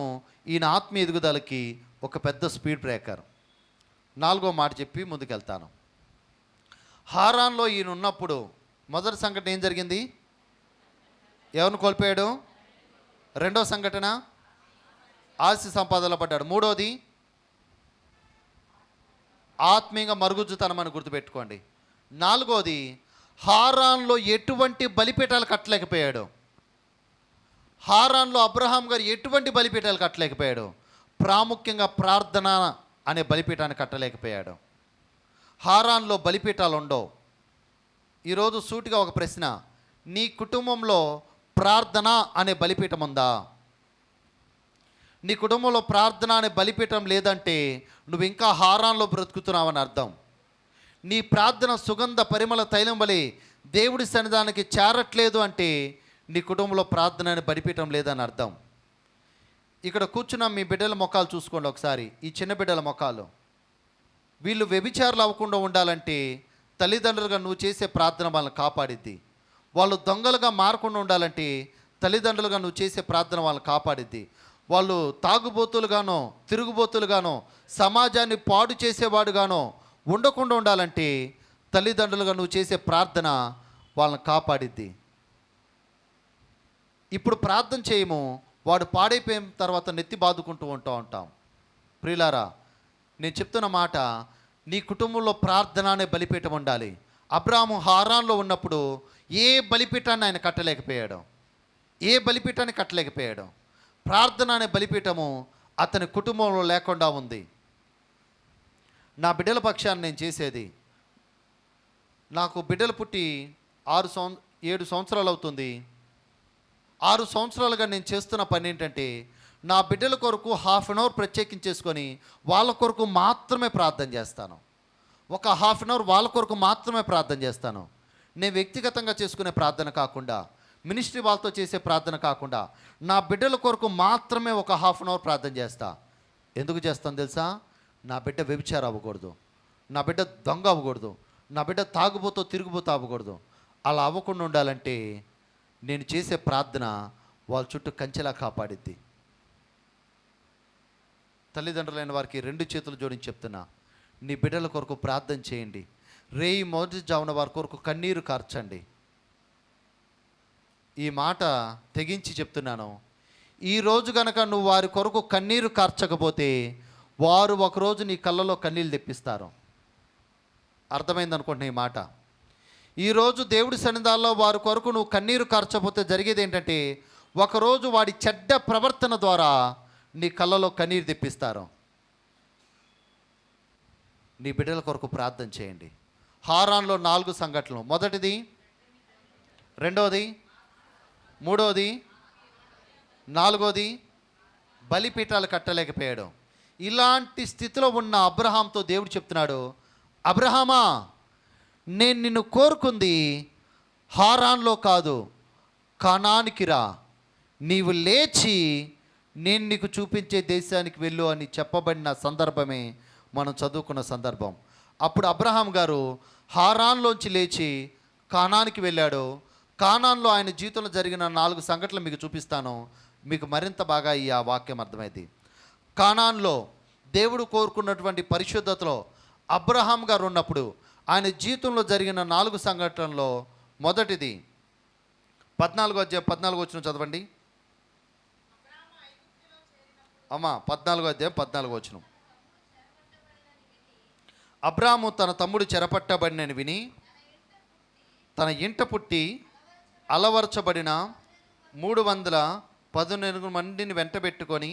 ఈయన ఆత్మీయ ఎదుగుదలకి ఒక పెద్ద స్పీడ్ బ్రేకర్. 4వ మాట చెప్పి ముందుకెళ్తాను. హారాన్లో ఈయన ఉన్నప్పుడు మొదటి సంఘటన ఏం జరిగింది? ఎవరిని కోల్పోయాడు? రెండో సంఘటన ఆస్తి సంపాదనలో పడ్డాడు. మూడోది ఆత్మీయంగా మరుగుజ్జుతనం అని గుర్తుపెట్టుకోండి. 4వది హారాన్లో ఎటువంటి బలిపీఠాలు కట్టలేకపోయాడు. హారాన్లో అబ్రహాం గారు ఎటువంటి బలిపీఠాలు కట్టలేకపోయాడు. ప్రాముఖ్యంగా ప్రార్థన అనే బలిపీఠాన్ని కట్టలేకపోయాడు. హారాన్లో బలిపీఠాలు ఉండవు. ఈరోజు సూటిగా ఒక ప్రశ్న, నీ కుటుంబంలో ప్రార్థన అనే బలిపీఠం ఉందా? నీ కుటుంబంలో ప్రార్థన అనే బలిపీఠం లేదంటే నువ్వు ఇంకా హారాన్లో బ్రతుకుతున్నావని అర్థం. నీ ప్రార్థన సుగంధ పరిమళ తైలం వలె దేవుడి సన్నిధానానికి చేరట్లేదు అంటే నీ కుటుంబంలో ప్రార్థన అనే బలిపీఠం లేదని అర్థం. ఇక్కడ కూర్చున్న మీ బిడ్డల ముఖాలు చూసుకోండి ఒకసారి, ఈ చిన్న బిడ్డల ముఖాలు. వీళ్ళు వ్యభిచారులు అవ్వకుండా ఉండాలంటే తల్లిదండ్రులుగా నువ్వు చేసే ప్రార్థన వాళ్ళని కాపాడిద్ది. వాళ్ళు దొంగలుగా మారకుండా ఉండాలంటే తల్లిదండ్రులుగా నువ్వు చేసే ప్రార్థన వాళ్ళని కాపాడిద్ది. వాళ్ళు తాగుబోతులుగానో తిరుగుబోతులుగానో సమాజాన్ని పాడు చేసేవాడుగానో ఉండకుండా ఉండాలంటే తల్లిదండ్రులుగా నువ్వు చేసే ప్రార్థన వాళ్ళని కాపాడిద్ది. ఇప్పుడు ప్రార్థన చేయము, వాడు పాడైపోయిన తర్వాత నెత్తి బాదుకుంటూ ఉంటాం. ప్రియులారా, నేను చెప్తున్న మాట, నీ కుటుంబంలో ప్రార్థన అనే బలిపీఠం ఉండాలి. అబ్రాహాము హారాన్లో ఉన్నప్పుడు ఏ బలిపీఠాన్ని ఆయన కట్టలేకపోయాడు, ఏ బలిపీఠాన్ని కట్టలేకపోయాడు. ప్రార్థన అనే బలిపీఠము అతని కుటుంబంలో లేకుండా ఉంది. నా బిడ్డల పక్షాన్ని నేను చేసేది, నాకు బిడ్డలు పుట్టి 7 సంవత్సరాలు అవుతుంది. 6 సంవత్సరాలుగా నేను చేస్తున్న పని ఏంటంటే, నా బిడ్డల కొరకు హాఫ్ అన్ అవర్ ప్రత్యేకించేసుకొని వాళ్ళ కొరకు మాత్రమే ప్రార్థన చేస్తాను. ఒక హాఫ్ అన్ అవర్ వాళ్ళ కొరకు మాత్రమే ప్రార్థన చేస్తాను. నేను వ్యక్తిగతంగా చేసుకునే ప్రార్థన కాకుండా, మినిస్ట్రీ వాళ్ళతో చేసే ప్రార్థన కాకుండా, నా బిడ్డల కొరకు మాత్రమే ఒక హాఫ్ అన్ అవర్ ప్రార్థన చేస్తా. ఎందుకు చేస్తాను తెలుసా? నా బిడ్డ వ్యభిచారం అవ్వకూడదు, నా బిడ్డ దొంగ అవ్వకూడదు, నా బిడ్డ తాగుబోతో తిరుగుబోతూ అవ్వకూడదు. అలా అవ్వకుండా ఉండాలంటే నేను చేసే ప్రార్థన వాళ్ళ చుట్టూ కంచెలా కాపాడిద్ది. తల్లిదండ్రులైన వారికి 2 చేతులు జోడించి చెప్తున్నా, నీ బిడ్డల కొరకు ప్రార్థన చేయండి. రేయి మొదటి జామున వారి కొరకు కన్నీరు కార్చండి. ఈ మాట తెగించి చెప్తున్నాను. ఈరోజు కనుక నువ్వు వారి కొరకు కన్నీరు కార్చకపోతే వారు ఒకరోజు నీ కళ్ళలో కన్నీళ్ళు తెప్పిస్తారు. అర్థమైంది అనుకుంటున్నా ఈ మాట. ఈరోజు దేవుడి సన్నిధానంలో వారి కొరకు నువ్వు కన్నీరు కార్చకపోతే జరిగేది ఏంటంటే, ఒకరోజు వాడి చెడ్డ ప్రవర్తన ద్వారా నీ కళ్ళలో కన్నీరు తెప్పిస్తారు. నీ బిడ్డల కొరకు ప్రార్థన చేయండి. హారాన్లో 4 సంఘటనలు. మొదటిది, రెండవది, మూడవది, నాలుగోది, బలిపీఠాలు కట్టలేకపోయాడు. ఇలాంటి స్థితిలో ఉన్న అబ్రహాంతో దేవుడు చెప్తున్నాడు, అబ్రహామా, నేను నిన్ను కోరుకుంది హారాన్లో కాదు, కనానికి రా. నీవు లేచి నేను నీకు చూపించే దేశానికి వెళ్ళు అని చెప్పబడిన సందర్భమే మనం చదువుకున్న సందర్భం. అప్పుడు అబ్రహాం గారు హారాన్లోంచి లేచి కానానికి వెళ్ళాడు. కానాన్లో ఆయన జీవితంలో జరిగిన 4 సంఘటనలు మీకు చూపిస్తాను. మీకు మరింత బాగా ఈ ఆ వాక్యం అర్థమైంది. కానాన్లో దేవుడు కోరుకున్నటువంటి పరిశుద్ధతలో అబ్రహాం గారు ఉన్నప్పుడు ఆయన జీవితంలో జరిగిన 4 సంఘటనల్లో మొదటిది 14వ అధ్యాయం 14వ వచనం చదవండి అమ్మా. 14వ అధ్యాయం 14వ వచనం. అబ్రాము తన తమ్ముడు చెరపట్టబడినని విని తన ఇంట పుట్టి అలవర్చబడిన 318 మందిని వెంటబెట్టుకొని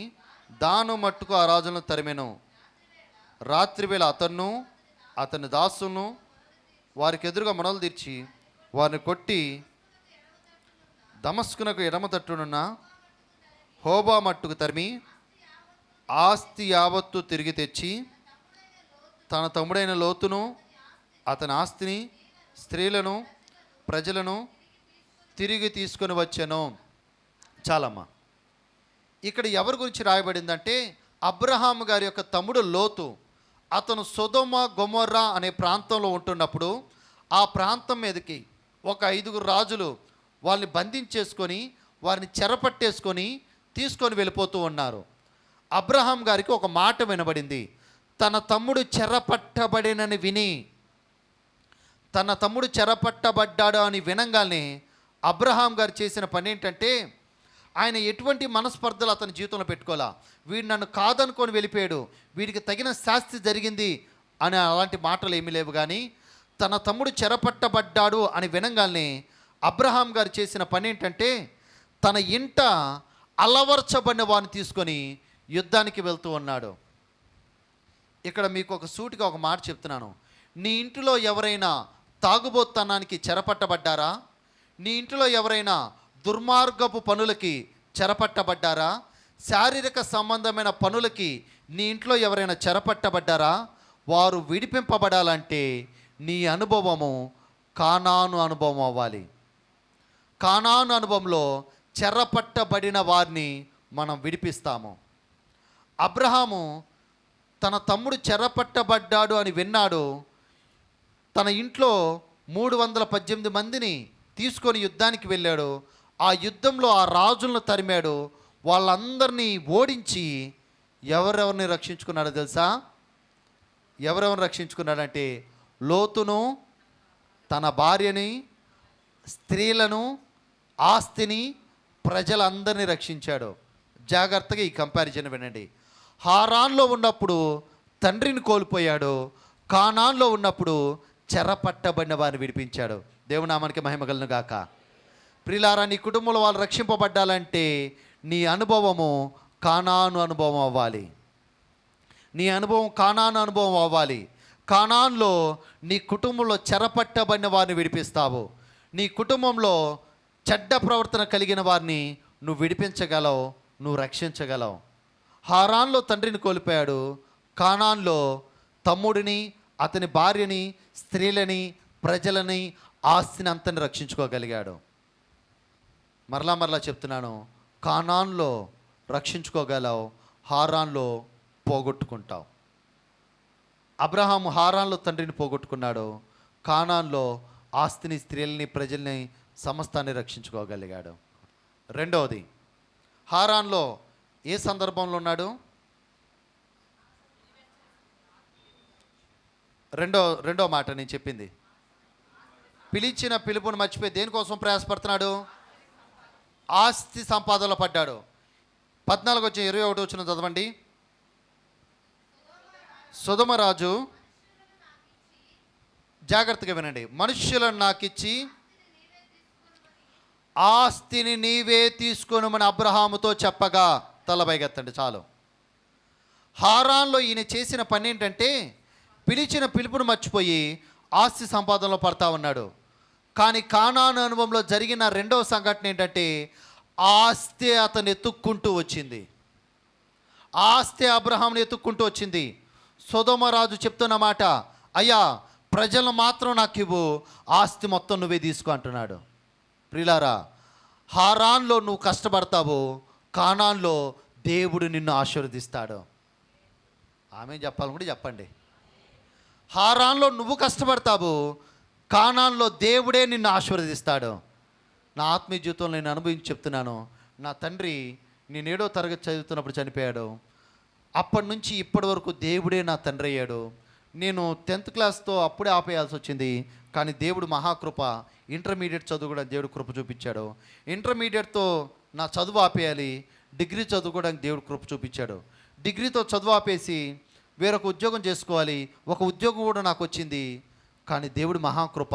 దాను మట్టుకు ఆ రాజులను తరిమెను. రాత్రివేళ అతన్ను అతని దాసులను వారికి ఎదురుగా మొనలు తీర్చి వారిని కొట్టి దమస్కునకు ఎడమ తట్టునున్న హోబా మట్టుకు తరిమి ఆస్తి యావత్తు తిరిగి తెచ్చి తన తమ్ముడైన లోతును అతని ఆస్తిని స్త్రీలను ప్రజలను తిరిగి తీసుకొని వచ్చాను. చాలమ్మా. ఇక్కడ ఎవరి గురించి రాయబడిందంటే, అబ్రహాం గారి యొక్క తమ్ముడు లోతు. అతను సొదొమ గొమొర్రా అనే ప్రాంతంలో ఉంటున్నప్పుడు ఆ ప్రాంతం మీదకి ఒక 5 రాజులు వాళ్ళని బంధించేసుకొని వారిని చెరపట్టేసుకొని తీసుకొని వెళ్ళిపోతూ ఉన్నారు. అబ్రహాం గారికి ఒక మాట వినబడింది. తన తమ్ముడు చెరపట్టబడినని విని, తన తమ్ముడు చెరపట్టబడ్డాడు అని వినంగానే అబ్రహాం గారు చేసిన పని ఏంటంటే, ఆయన ఎటువంటి మనస్పర్ధలు అతని జీవితంలో పెట్టుకోవాలా. వీడు నన్ను కాదనుకొని వెళ్ళిపోయాడు, వీడికి తగిన శాస్తి జరిగింది అని అలాంటి మాటలు ఏమీ లేవు. కానీ తన తమ్ముడు చెరపట్టబడ్డాడు అని వినంగానే అబ్రహాం గారు చేసిన పని ఏంటంటే, తన ఇంట అలవర్చబడిన వారిని తీసుకొని యుద్ధానికి వెళ్తూ ఉన్నాడు. ఇక్కడ మీకు ఒక సూటిగా ఒక మాట చెప్తున్నాను. నీ ఇంటిలో ఎవరైనా తాగుబోతనానికి చెరపట్టబడ్డారా? నీ ఇంటిలో ఎవరైనా దుర్మార్గపు పనులకి చెరపట్టబడ్డారా? శారీరక సంబంధమైన పనులకి నీ ఇంట్లో ఎవరైనా చెరపట్టబడ్డారా? వారు విడిపింపబడాలంటే నీ అనుభవము కానాను అనుభవం అవ్వాలి. కానాను అనుభవంలో చెరపట్టబడిన వారిని మనం విడిపిస్తాము. అబ్రహాము తన తమ్ముడు చెరపట్టబడ్డాడు అని విన్నాడు. తన ఇంట్లో 318 మందిని తీసుకొని యుద్ధానికి వెళ్ళాడు. ఆ యుద్ధంలో ఆ రాజులను తరిమాడు. వాళ్ళందరినీ ఓడించి ఎవరెవరిని రక్షించుకున్నాడో తెలుసా? ఎవరెవరిని రక్షించుకున్నాడంటే, లోతును, తన భార్యని, స్త్రీలను, ఆస్తిని, ప్రజలందరినీ రక్షించాడు. జాగ్రత్తగా ఈ కంపారిజన్ వినండి. హారాన్లో ఉన్నప్పుడు తండ్రిని కోల్పోయాడు, కానాన్లో ఉన్నప్పుడు చెరపట్టబడిన వారిని విడిపించాడు. దేవునామానికి మహిమ కలుగును గాక. ప్రియులారా, నీ కుటుంబంలో వాళ్ళు రక్షింపబడ్డాలంటే నీ అనుభవము కానాను అనుభవం అవ్వాలి. నీ అనుభవం కానాను అనుభవం అవ్వాలి. కానాన్లో నీ కుటుంబంలో చెరపట్టబడిన వారిని విడిపిస్తావు. నీ కుటుంబంలో చెడ్డ ప్రవర్తన కలిగిన వారిని నువ్వు విడిపించగలవు, నువ్వు రక్షించగలవు. హారాన్లో తండ్రిని కోల్పోయాడు, కానాన్లో తమ్ముడిని, అతని భార్యని, స్త్రీలని, ప్రజలని, ఆస్తిని అంతని రక్షించుకోగలిగాడు. మరలా చెప్తున్నాను, కానాన్లో రక్షించుకోగలవు, హారాన్లో పోగొట్టుకుంటావు. అబ్రహాము హారాన్లో తండ్రిని పోగొట్టుకున్నాడు, కానాన్లో ఆస్తిని, స్త్రీలని, ప్రజల్ని, సమస్తాన్ని రక్షించుకోగలిగాడు. రెండవది, హారాన్లో ఏ సందర్భంలో ఉన్నాడు? రెండో మాట నేను చెప్పింది, పిలిచిన పిలుపుని మర్చిపోయి దేనికోసం ప్రయాసపడుతున్నాడు? ఆస్తి సంపాదనలో పడ్డాడు. 14:21 చదవండి. సొదొమరాజు, జాగ్రత్తగా వినండి, మనుష్యులను నాకిచ్చి ఆస్తిని నీవే తీసుకొనుమని అబ్రహాముతో చెప్పగా, తలపైకెత్తండి చాలు. హారాన్లో ఈయన చేసిన పని ఏంటంటే, పిలిచిన పిలుపును మర్చిపోయి ఆస్తి సంపాదనలో పడతా ఉన్నాడు. కానీ కానాను అనుభవంలో జరిగిన రెండవ సంఘటన ఏంటంటే, ఆస్తి అతను ఎత్తుక్కుంటూ వచ్చింది. ఆస్తి అబ్రహాంని ఎత్తుక్కుంటూ వచ్చింది. సొదొమరాజు చెప్తున్న మాట, అయ్యా ప్రజలు మాత్రం నాకు ఇవ్వు, ఆస్తి మొత్తం నువ్వే తీసుకో అంటున్నాడు. ప్రియులారా, హారాన్లో నువ్వు కష్టపడతావు, కానాన్లో దేవుడు నిన్ను ఆశీర్వదిస్తాడు. ఆమె చెప్పాలనుకుంటే చెప్పండి. హారాన్లో నువ్వు కష్టపడతావు, కానాన్లో దేవుడే నిన్ను ఆశీర్వదిస్తాడు. నా ఆత్మీయ జీవితంలో నేను అనుభవించి చెప్తున్నాను. నా తండ్రి నేను 7వ తరగతి చదువుతున్నప్పుడు చనిపోయాడు. అప్పటి నుంచి ఇప్పటి వరకు దేవుడే నా తండ్రి అయ్యాడు. నేను 10th క్లాస్తో అప్పుడే ఆపేయాల్సి వచ్చింది. కానీ దేవుడు మహాకృప, ఇంటర్మీడియట్ చదువు కూడా దేవుడు కృప చూపించాడు. ఇంటర్మీడియట్తో నా చదువు ఆపేయాలి, డిగ్రీ చదువుకోవడానికి దేవుడు కృప చూపించాడు. డిగ్రీతో చదువు ఆపేసి వేరొక ఉద్యోగం చేసుకోవాలి, ఒక ఉద్యోగం కూడా నాకు వచ్చింది. కానీ దేవుడు మహాకృప,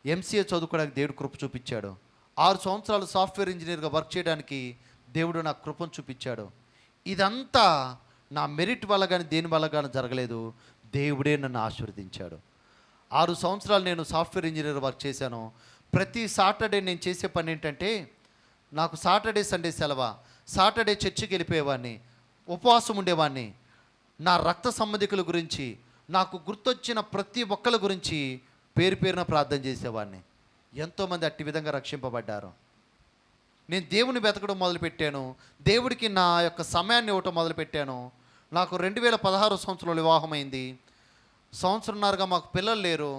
ఎంసీఏ చదువుకోవడానికి దేవుడు కృప చూపించాడు. 6 సంవత్సరాలు సాఫ్ట్వేర్ ఇంజనీర్గా వర్క్ చేయడానికి దేవుడు నాకు కృపను చూపించాడు. ఇదంతా నా మెరిట్ వల్ల కానీ దేని వల్ల కానీ జరగలేదు, దేవుడే నన్ను ఆశీర్వదించాడు. 6 సంవత్సరాలు నేను సాఫ్ట్వేర్ ఇంజనీర్ వర్క్ చేశాను. ప్రతి సాటర్డే నేను చేసే పని ఏంటంటే, నాకు సాటర్డే సండే సెలవు, సాటర్డే చర్చికి వెళ్ళిపోయేవాడిని, ఉపవాసం ఉండేవాడిని. నా రక్త సంబంధికుల గురించి, నాకు గుర్తొచ్చిన ప్రతి ఒక్కరి గురించి పేరు పేరున ప్రార్థన చేసేవాడిని. ఎంతోమంది అట్టి విధంగా రక్షింపబడ్డారు. నేను దేవుని వెతకడం మొదలుపెట్టాను, దేవుడికి నా యొక్క సమయాన్ని ఇవ్వటం మొదలుపెట్టాను. నాకు 2016 సంవత్సరంలో వివాహమైంది. సంవత్సరంన్నరగా మాకు పిల్లలు లేరు.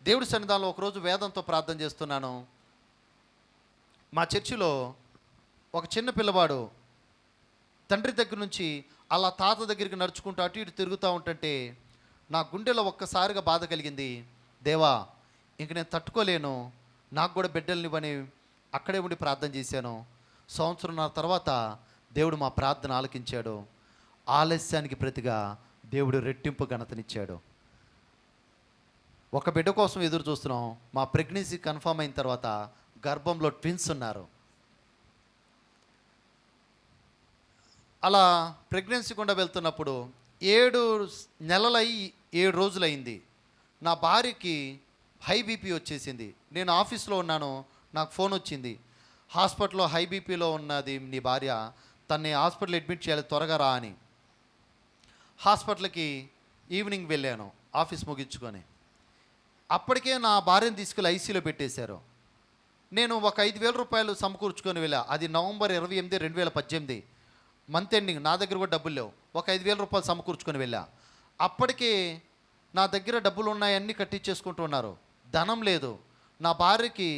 దేవుడి సన్నిధానంలో ఒకరోజు వేదంతో ప్రార్థన చేస్తున్నాను. మా చర్చిలో ఒక చిన్న పిల్లవాడు తండ్రి దగ్గర నుంచి అలా తాత దగ్గరికి నడుచుకుంటూ అటు ఇటు తిరుగుతూ ఉంటుంటే నా గుండెలో ఒక్కసారిగా బాధ కలిగింది. దేవా, ఇంక నేను తట్టుకోలేను, నాకు కూడా బిడ్డలనివ్వని అక్కడే ఉండి ప్రార్థన చేశాను. సంవత్సరంన్నర తర్వాత దేవుడు మా ప్రార్థన ఆలకించాడు. ఆలస్యానికి ప్రతిగా దేవుడు రెట్టింపు ఘనతనిచ్చాడు. ఒక బిడ్డ కోసం ఎదురు చూస్తున్నాం. మా ప్రెగ్నెన్సీ కన్ఫర్మ్ అయిన తర్వాత గర్భంలో ట్విన్స్ ఉన్నారు. అలా ప్రెగ్నెన్సీ గుండా వెళ్తున్నప్పుడు 7 నెలలై 7 రోజులైంది. నా భార్యకి హై బీపీ వచ్చేసింది. నేను ఆఫీస్లో ఉన్నాను, నాకు ఫోన్ వచ్చింది, హాస్పిటల్లో హై బీపీలో ఉన్నది నీ భార్య, తన్ని హాస్పిటల్ అడ్మిట్ చేయాలి, త్వరగా రా అని. హాస్పిటల్కి ఈవినింగ్ వెళ్ళాను ఆఫీస్ ముగించుకొని. అప్పటికే నా భార్యను తీసుకెళ్ళి ఐసీలో పెట్టేశారు. నేను ఒక 5,000 రూపాయలు సమకూర్చుకొని వెళ్ళా. అది నవంబర్ 28, 2018 మంత్ ఎండింగ్. నా దగ్గర కూడా డబ్బులు లేవు. ఒక 5,000 రూపాయలు సమకూర్చుకొని వెళ్ళా. అప్పటికే నా దగ్గర డబ్బులు ఉన్నాయన్నీ కట్టించేసుకుంటూ ఉన్నారు, ధనం లేదు. నా భార్యకి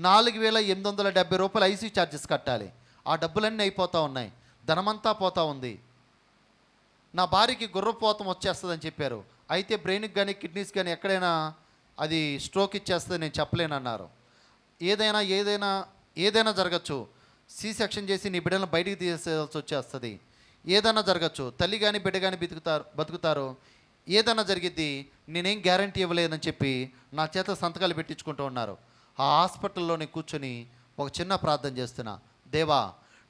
4,870 రూపాయలు ఐసీ ఛార్జెస్ కట్టాలి. ఆ డబ్బులన్నీ అయిపోతూ ఉన్నాయి, ధనమంతా పోతూ ఉంది. నా భార్యకి గుర్రపోతం వచ్చేస్తుందని చెప్పారు. అయితే బ్రెయిన్కి కానీ కిడ్నీస్ కానీ ఎక్కడైనా అది స్ట్రోక్ ఇచ్చేస్తుంది, నేను చెప్పలేనన్నారు. ఏదైనా జరగచ్చు. సి సెక్షన్ చేసి నీ బిడ్డలను బయటికి తీసేయాల్సి వచ్చేస్తుంది. ఏదైనా జరగచ్చు. తల్లి కానీ బిడ్డ కానీ బతుకుతారు. ఏదైనా జరిగిద్ది, నేనేం గ్యారంటీ ఇవ్వలేదని చెప్పి నా చేత సంతకాలు పెట్టించుకుంటూ ఉన్నారు. ఆ హాస్పిటల్లోనే కూర్చొని ఒక చిన్న ప్రార్థన చేస్తున్నా. దేవా,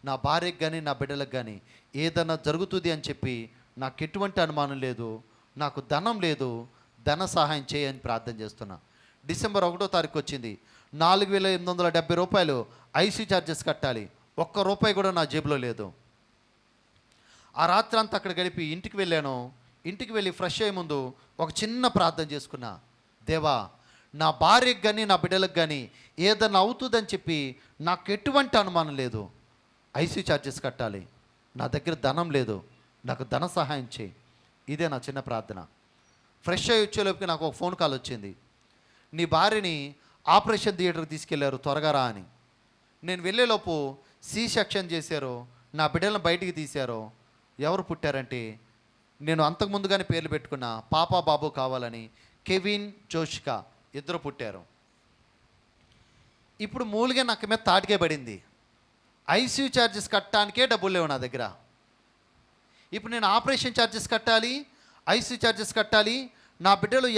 నా భార్యకి కానీ నా బిడ్డలకు కానీ ఏదైనా జరుగుతుంది అని చెప్పి నాకు ఎటువంటి అనుమానం లేదు, నాకు ధనం లేదు, ధన సహాయం చేయని ప్రార్థన చేస్తున్నా. డిసెంబర్ 1వ తారీఖు వచ్చింది. ₹4,870 ఐసీ ఛార్జెస్ కట్టాలి. ఒక్క రూపాయి కూడా నా జేబులో లేదు. ఆ రాత్రి అంతా అక్కడ గడిపి ఇంటికి వెళ్ళాను. ఇంటికి వెళ్ళి ఫ్రెష్ అయ్యే ముందు ఒక చిన్న ప్రార్థన చేసుకున్నా. దేవా, నా భార్యకు కానీ నా బిడ్డలకు కానీ ఏదన్నా అవుతుందని చెప్పి నాకు ఎటువంటి అనుమానం లేదు. ఐసీ ఛార్జెస్ కట్టాలి, నా దగ్గర ధనం లేదు, నాకు ధన సహాయం చేయి. ఇదే నా చిన్న ప్రార్థన. ఫ్రెష్ అయ్యి వచ్చేలోపుకి నాకు ఒక ఫోన్ కాల్ వచ్చింది. నీ భార్యని ఆపరేషన్ థియేటర్కి తీసుకెళ్లారు, త్వరగా రా అని. నేను వెళ్ళేలోపు సి సెక్షన్ చేశారు, నా బిడ్డలను బయటికి తీశారు. ఎవరు పుట్టారంటే, నేను అంతకుముందుగానే పేర్లు పెట్టుకున్న పాప బాబు కావాలని కెవిన్, జోషికా ఇద్దరు పుట్టారు. ఇప్పుడు మూలుగా నాకు మీద తాటికే పడింది. ఐసీయూ ఛార్జెస్ కట్టడానికే డబ్బులు లేవు నా దగ్గర. ఇప్పుడు నేను ఆపరేషన్ ఛార్జెస్ కట్టాలి, ఐసీయూ ఛార్జెస్ కట్టాలి. నా బిడ్డలు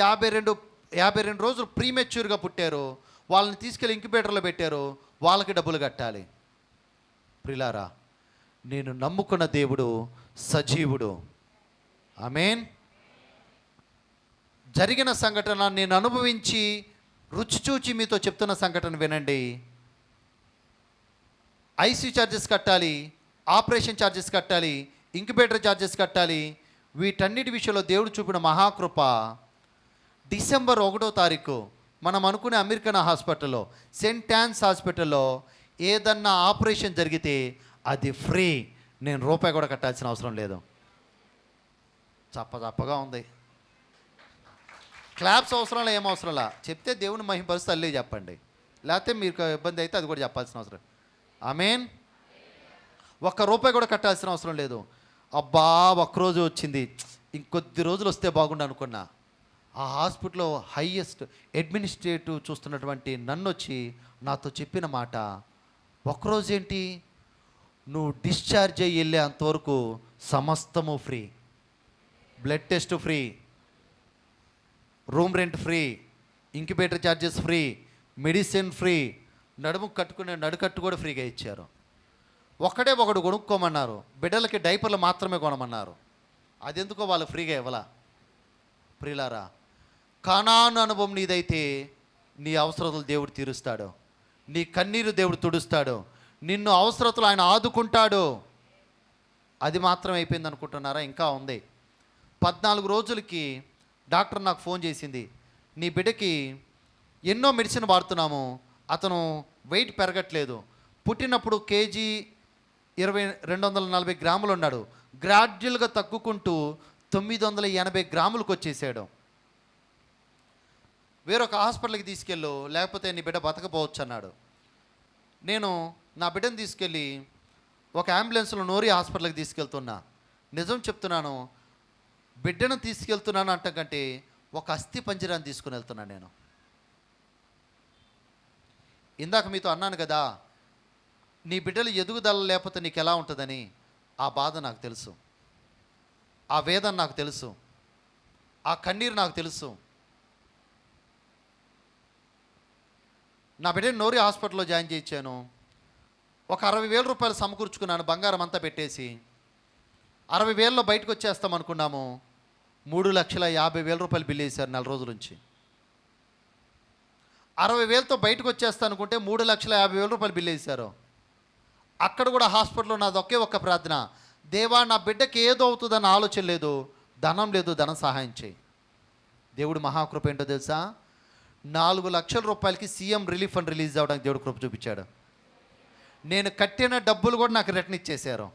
52 రోజులు ప్రీమెచ్యూర్గా పుట్టారు, వాళ్ళని తీసుకెళ్ళి ఇంక్యుబేటర్లో పెట్టారు, వాళ్ళకి డబ్బులు కట్టాలి. ప్రిలారా, నేను నమ్ముకున్న దేవుడు సజీవుడు. ఆమేన్. జరిగిన సంఘటన నేను అనుభవించి రుచి చూచి మీతో చెప్తున్న సంఘటన వినండి. ఐసీయూ ఛార్జెస్ కట్టాలి, ఆపరేషన్ ఛార్జెస్ కట్టాలి, ఇంక్యుబేటర్ ఛార్జెస్ కట్టాలి. వీటన్నిటి విషయంలో దేవుడు చూపిన మహాకృప. డిసెంబర్ 1వ తారీఖు మనం అనుకునే అమెరికన్ హాస్పిటల్లో, సెయింట్ యాన్స్ హాస్పిటల్లో ఏదన్నా ఆపరేషన్ జరిగితే అది ఫ్రీ. నేను రూపాయి కూడా కట్టాల్సిన అవసరం లేదు. చప్పగా ఉంది. క్లాప్స్ అవసరంలా, ఏం అవసరంలా. చెప్తే దేవుని మహిమపరుస్తూ అల్లే చెప్పండి, లేకపోతే మీకు ఇబ్బంది అయితే అది కూడా చెప్పాల్సిన అవసరం. ఆమేన్. ఒక్క రూపాయి కూడా కట్టాల్సిన అవసరం లేదు. అబ్బా, ఒక్కరోజు వచ్చింది, ఇంకొద్ది రోజులు వస్తే బాగుండు అనుకున్నా. ఆ హాస్పిటల్లో హైయెస్ట్ అడ్మినిస్ట్రేటివ్ చూస్తున్నటువంటి నన్ను వచ్చి నాతో చెప్పిన మాట, ఒక్కరోజు ఏంటి, నువ్వు డిశ్చార్జ్ అయ్యి వెళ్ళే అంతవరకు సమస్తము free. Blood test free, room rent free, incubator charges free, medicine free, నడుము కట్టుకునే నడుకట్టు కూడా ఫ్రీగా ఇచ్చారు. ఒకడు కొనుక్కోమన్నారు, బిడ్డలకి డైపర్లు మాత్రమే కొనమన్నారు. అదెందుకో వాళ్ళు ఫ్రీగా ఇవ్వలా. ప్రియులారా, కానాను అనుభవం నీదైతే నీ అవసరతలు దేవుడు తీరుస్తాడు, నీ కన్నీరు దేవుడు తుడుస్తాడు, నిన్ను అవసరతలు ఆయన ఆదుకుంటాడు. అది మాత్రం అయిపోయింది అనుకుంటున్నారా? ఇంకా ఉంది. 14 రోజులకి డాక్టర్ నాకు ఫోన్ చేసింది, నీ బిడ్డకి ఎన్నో మెడిసిన్ వాడుతున్నాము, అతను వెయిట్ పెరగట్లేదు, పుట్టినప్పుడు కేజీ 240 గ్రాములు ఉన్నాడు, గ్రాడ్యువల్గా తగ్గుకుంటూ 980 గ్రాములకు వచ్చేసాడు. వేరొక హాస్పిటల్కి తీసుకెళ్ళు, లేకపోతే నీ బిడ్డ బతకపోవచ్చు అన్నాడు. నేను నా బిడ్డను తీసుకెళ్ళి ఒక అంబులెన్స్లో నోరి హాస్పిటల్కి తీసుకెళ్తున్నా. నిజం చెప్తున్నాను, బిడ్డను తీసుకెళ్తున్నాను అంట కంటే ఒక అస్థి పంజరాన్ని తీసుకుని వెళ్తున్నాను నేను. ఇందాక మీతో అన్నాను కదా, నీ బిడ్డలు ఎదుగుదల లేకపోతే నీకు ఎలా ఉంటుందని. ఆ బాధ నాకు తెలుసు, ఆ వేదన నాకు తెలుసు, ఆ కన్నీరు నాకు తెలుసు. నా బిడ్డని నోరి హాస్పిటల్లో జాయిన్ చేయించాను. ఒక 60,000 రూపాయలు సమకూర్చుకున్నాను, బంగారం అంతా పెట్టేసి. 60,000లో బయటకు వచ్చేస్తాం అనుకున్నాము. 3,50,000 రూపాయలు బిల్లు వేశారు నెల రోజుల నుంచి. 60,000తో బయటకు వచ్చేస్తా అనుకుంటే 3,50,000 రూపాయలు బిల్లు వేశారు. అక్కడ కూడా హాస్పిటల్లో నాది ఒకే ఒక్క ప్రార్థన, దేవా, నా బిడ్డకి ఏదో అవుతుందన్న ఆలోచన లేదు, ధనం లేదు, ధనం సహాయం చేయి. దేవుడు మహాకృప ఏంటో తెలుసా? 4 లక్షల రూపాయలకి సీఎం రిలీఫ్ ఫండ్ రిలీజ్ అవ్వడానికి దేవుడు కృప చూపించాడు. నేను కట్టిన డబ్బులు కూడా నాకు రిటర్న్ ఇచ్చేశారు.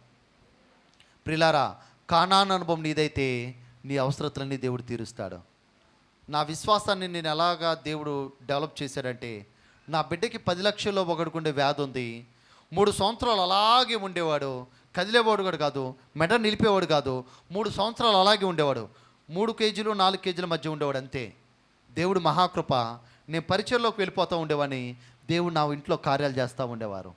ప్రిలారా, కానాను అనుభవం నీదైతే నీ అవసరతలన్నీ దేవుడు తీరుస్తాడు. నా విశ్వాసాన్ని నేను ఎలాగా దేవుడు డెవలప్ చేశాడంటే, నా బిడ్డకి 10 లక్షల్లో ఒకడుకుండే వ్యాధి ఉంది. 3 సంవత్సరాలు అలాగే ఉండేవాడు, కదిలేవాడు కూడా కాదు, మెడ నిలిపేవాడు కాదు. 3 సంవత్సరాలు అలాగే ఉండేవాడు. 3 కేజీలు 4 కేజీల మధ్య ఉండేవాడు అంతే. దేవుడు మహాకృప. నేను పరిచయంలోకి వెళ్ళిపోతూ ఉండేవాడిని, దేవుడు నా ఇంట్లో కార్యాలు చేస్తూ ఉండేవారు.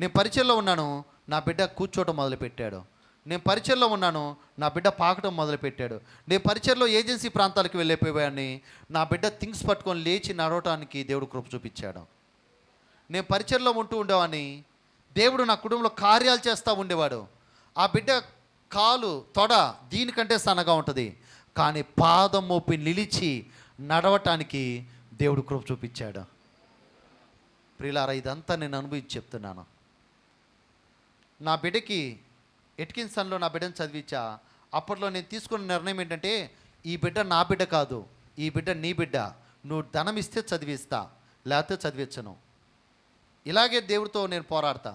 నేను పరిచయంలో ఉన్నాను, నా బిడ్డ కూర్చోవటం మొదలుపెట్టాడు. నేను పరిచయంలో ఉన్నాను, నా బిడ్డ పాకటం మొదలుపెట్టాడు. నేను పరిచయంలో ఏజెన్సీ ప్రాంతాలకు వెళ్ళిపోయాన్ని, నా బిడ్డ థింగ్స్ పట్టుకొని లేచి నడవటానికి దేవుడు కృప చూపించాడు. నేను పరిచయంలో ఉంటూ ఉండేవాడిని, దేవుడు నా కుటుంబంలో కార్యాలు చేస్తూ ఉండేవాడు. ఆ బిడ్డ కాలు తొడ దీనికంటే సన్నగా ఉంటుంది, కానీ పాదం మోపి నిలిచి నడవటానికి దేవుడు కృప చూపించాడు. ప్రియులారా, ఇదంతా నేను అనుభవించి చెప్తున్నాను. నా బిడ్డకి ఎట్కిన్సన్లో నా బిడ్డను చదివించా. అప్పట్లో నేను తీసుకున్న నిర్ణయం ఏంటంటే, ఈ బిడ్డ నా బిడ్డ కాదు, ఈ బిడ్డ నీ బిడ్డ. నువ్వు ధనం ఇస్తే చదివిస్తా, లేకపోతే చదివించను. ఇలాగే దేవుడితో నేను పోరాడతా.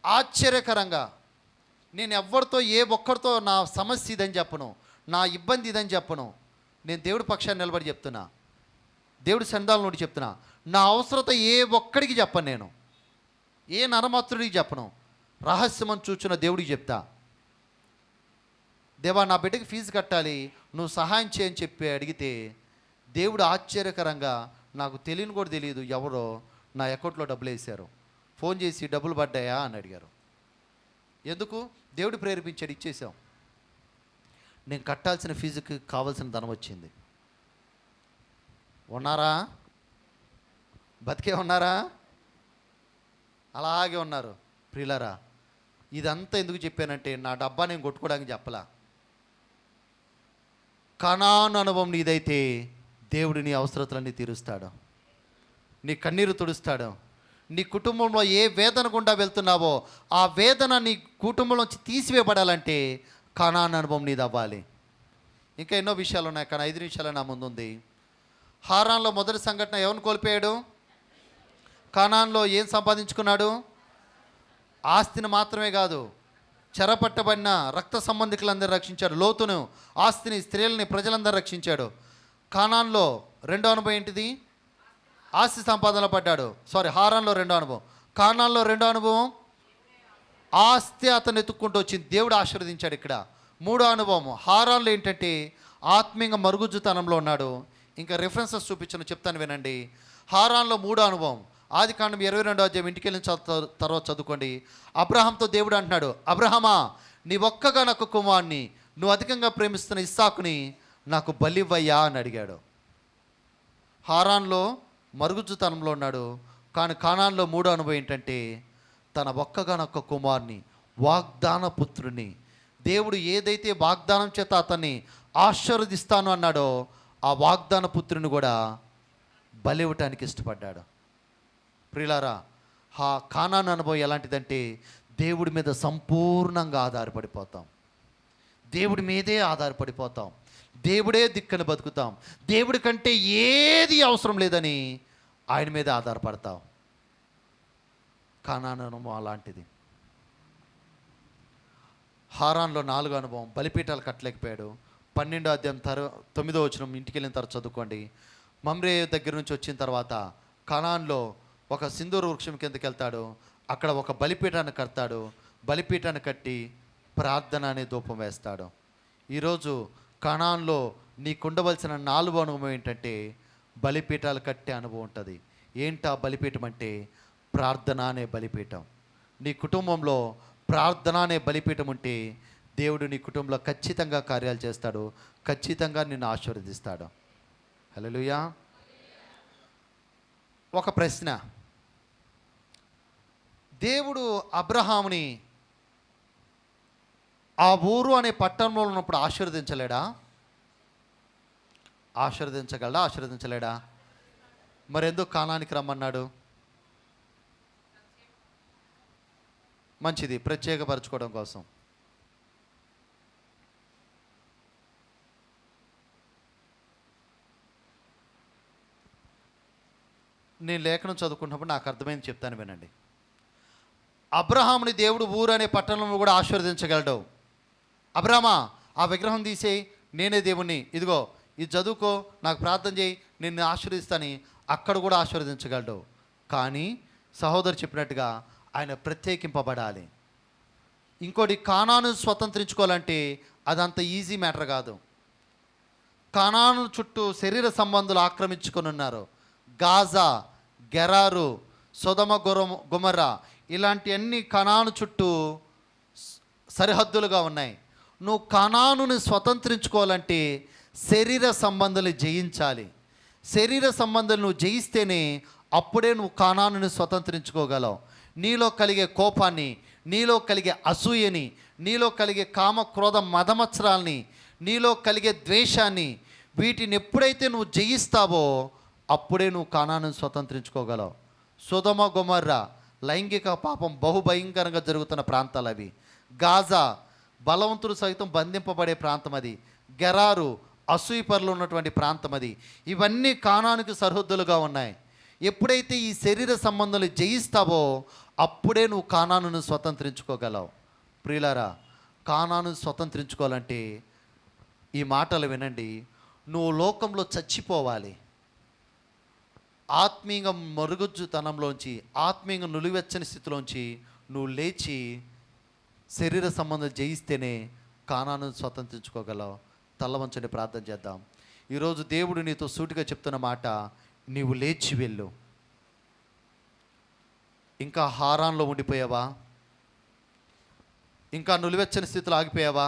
ఆశ్చర్యకరంగా నేను ఎవరితో ఏ ఒక్కరితో నా సమస్య ఇదని చెప్పను, నా ఇబ్బంది ఇదని చెప్పను. నేను దేవుడి పక్షాన్ని నిలబడి చెప్తున్నా, దేవుడి సంధాల నుండి చెప్తున్నా. నా అవసరత ఏ ఒక్కడికి చెప్పను, నేను ఏ నరమాత్రుడికి చెప్పను. రహస్యమని చూచున్న దేవుడికి చెప్తా. దేవా, నా బిడ్డకి ఫీజు కట్టాలి, నువ్వు సహాయం చేయని చెప్పి అడిగితే దేవుడు ఆశ్చర్యకరంగా, నాకు తెలియని కూడా తెలియదు, ఎవరో నా అకౌంట్లో డబ్బులు వేశారు. ఫోన్ చేసి డబ్బులు పడ్డాయా అని అడిగారు. ఎందుకు? దేవుడు ప్రేరేపించాడు, ఇచ్చేసాం. నేను కట్టాల్సిన ఫీజుకి కావాల్సిన ధనం వచ్చింది. ఉన్నారా? బతికే ఉన్నారా? అలాగే ఉన్నారు. ప్రియులారా, ఇదంతా ఎందుకు చెప్పానంటే, నా డబ్బా నేను కొట్టుకోవడానికి చెప్పలా. కనాను అనుభవం నీదైతే దేవుడు నీ అవసరతలన్నీ తీరుస్తాడు, నీ కన్నీరు తుడుస్తాడు. నీ కుటుంబంలో ఏ వేదన గుండా వెళ్తున్నావో ఆ వేదన నీ కుటుంబంలోంచి తీసివేయబడాలంటే కనాను అనుభవం నీది అవ్వాలి. ఇంకా ఎన్నో విషయాలు ఉన్నాయి, కానీ 5 నిమిషాలు నా ముందుంది. హారాన్లో మొదటి సంఘటన ఎవరిని కోల్పోయాడు? కనాన్లో ఏం సంపాదించుకున్నాడు? ఆస్తిని మాత్రమే కాదు, చెరపట్టబడిన రక్త సంబంధికులందరూ రక్షించాడు. లోతును, ఆస్తిని, స్త్రీలని, ప్రజలందరూ రక్షించాడు. కానాన్లో రెండో అనుభవం ఏంటిది? ఆస్తి సంపాదనలో పడ్డాడు. హారాన్లో రెండో అనుభవం. కానాన్లో రెండో అనుభవం ఆస్తి అతను ఎత్తుక్కుంటూ వచ్చింది, దేవుడు ఆశీర్వదించాడు. ఇక్కడ మూడో అనుభవం హారాన్లో ఏంటంటే ఆత్మీయంగా మరుగుజ్జుతనంలో ఉన్నాడు. ఇంకా రిఫరెన్సెస్ చూపించను, చెప్తాను వినండి. హారాన్లో మూడో అనుభవం ఆదికాండం 22వ అధ్యాయం ఇంటికి వెళ్ళిన తర్వాత చదువుకోండి. అబ్రహాంతో దేవుడు అంటున్నాడు, అబ్రహమా, నీ ఒక్కగానొక్క కుమారుని, నువ్వు అధికంగా ప్రేమిస్తున్న ఇస్సాకుని నాకు బలివ్వయ్యా అని అడిగాడు. హారాన్లో మరుగుజ్జుతనంలో ఉన్నాడు, కానీ కానాన్లో మూడో అనుభవం ఏంటంటే తన ఒక్కగానొక్క కుమారుని, వాగ్దాన పుత్రుని, దేవుడు ఏదైతే వాగ్దానం చేత అతన్ని ఆశీర్వదిస్తాను అన్నాడో ఆ వాగ్దాన పుత్రుని కూడా బలివ్వటానికి ఇష్టపడ్డాడు. ప్రియులారా, ఆ కానాను అనుభవం ఎలాంటిదంటే దేవుడి మీద సంపూర్ణంగా ఆధారపడిపోతాం, దేవుడి మీదే ఆధారపడిపోతాం, దేవుడే దిక్కని బతుకుతాం. దేవుడి కంటే ఏది అవసరం లేదని ఆయన మీద ఆధారపడతాం. కానాను అనుభవం అలాంటిది. హారాన్లో 4వ అనుభవం బలిపీఠాలు కట్టలేకపోయాడు. 12వ అధ్యాయం 9వ వచనం ఇంటికి వెళ్ళిన తర్వాత చదువుకోండి. మమ్రే దగ్గర నుంచి వచ్చిన తర్వాత కనాన్లో ఒక సింధూర వృక్షం కిందకి వెళ్తాడు. అక్కడ ఒక బలిపీఠాన్ని కడతాడు. బలిపీఠాన్ని కట్టి ప్రార్థన అనే ధూపం వేస్తాడు. ఈరోజు కనాన్లో నీకుండవలసిన 4వ అనుభవం ఏంటంటే బలిపీఠాలు కట్టే అనుభవం ఉంటుంది. ఏంటా బలిపీఠం అంటే ప్రార్థన అనే బలిపీఠం. నీ కుటుంబంలో ప్రార్థన అనే బలిపీఠం ఉంటే దేవుడు నీ కుటుంబంలో ఖచ్చితంగా కార్యాలు చేస్తాడు, ఖచ్చితంగా నిన్ను ఆశీర్వదిస్తాడు. హల్లెలూయా. ఒక ప్రశ్న, దేవుడు అబ్రహాముని ఆ ఊరు అనే పట్టణంలో ఉన్నప్పుడు ఆశీర్వదించలేడా? ఆశీర్వదించగలడా? ఆశీర్వదించలేడా? మరెందుకు కానానికి రమ్మన్నాడు? మంచిది, ప్రత్యేకపరచుకోవడం కోసం. నేను లేఖనం చదువుకున్నప్పుడు నాకు అర్థమైంది, చెప్తాను వినండి. అబ్రహాముని దేవుడు ఊరు అనే పట్టణంలో కూడా ఆశీర్వదించగలడు. అబ్రహమా, ఆ విగ్రహం తీసేయి, నేనే దేవుణ్ణి, ఇదిగో ఇది చదువుకో, నాకు ప్రార్థన చేయి, నిన్ను ఆశీర్వదిస్తాని అక్కడ కూడా ఆశీర్వదించగలడు. కానీ సహోదరు చెప్పినట్టుగా ఆయన ప్రత్యేకింపబడాలి. ఇంకోటి, కానాను స్వతంత్రించుకోవాలంటే అదంత ఈజీ మ్యాటర్ కాదు. కానాను చుట్టూ శరీర సంబంధులు ఆక్రమించుకొని ఉన్నారు. గాజా, గెరారు, సొదమ గొమర్రా ఇలాంటి అన్ని కనాను చుట్టూ సరిహద్దులుగా ఉన్నాయి. నువ్వు కనానుని స్వతంత్రించుకోవాలంటే శరీర సంబంధాలు జయించాలి. శరీర సంబంధాలు నువ్వు జయిస్తేనే అప్పుడే నువ్వు కానానుని స్వతంత్రించుకోగలవు. నీలో కలిగే కోపాన్ని, నీలో కలిగే అసూయని, నీలో కలిగే కామ క్రోధ మదమత్సరాల్ని, నీలో కలిగే ద్వేషాన్ని, వీటిని ఎప్పుడైతే నువ్వు జయిస్తావో అప్పుడే నువ్వు కానాను స్వతంత్రించుకోగలవు. సొదొమ గొమొర్రా లైంగిక పాపం బహుభయంకరంగా జరుగుతున్న ప్రాంతాలు అవి. గాజా బలవంతుడు సైతం బంధింపబడే ప్రాంతం అది. గెరారు అసూయపరులు ఉన్నటువంటి ప్రాంతం అది. ఇవన్నీ కానానుకి సరిహద్దులుగా ఉన్నాయి. ఎప్పుడైతే ఈ శరీర సంబంధాలు జయిస్తావో అప్పుడే నువ్వు కానానును స్వతంత్రించుకోగలవు. ప్రియులారా, కానాను స్వతంత్రించుకోవాలంటే ఈ మాటలు వినండి. నువ్వు లోకంలో చచ్చిపోవాలి. ఆత్మీయంగా మరుగుజ్జుతనంలోంచి, ఆత్మీయంగా నులివెచ్చని స్థితిలోంచి నువ్వు లేచి శరీర సంబంధం జయిస్తేనే కానాను స్వతంత్రించుకోగలవు. తల్ల వంచండి, ప్రార్థన చేద్దాం. ఈరోజు దేవుడు నీతో సూటిగా చెప్తున్న మాట, నీవు లేచి వెళ్ళు. ఇంకా హారాన్లో ఉండిపోయావా? ఇంకా నులివెచ్చని స్థితిలో ఆగిపోయావా?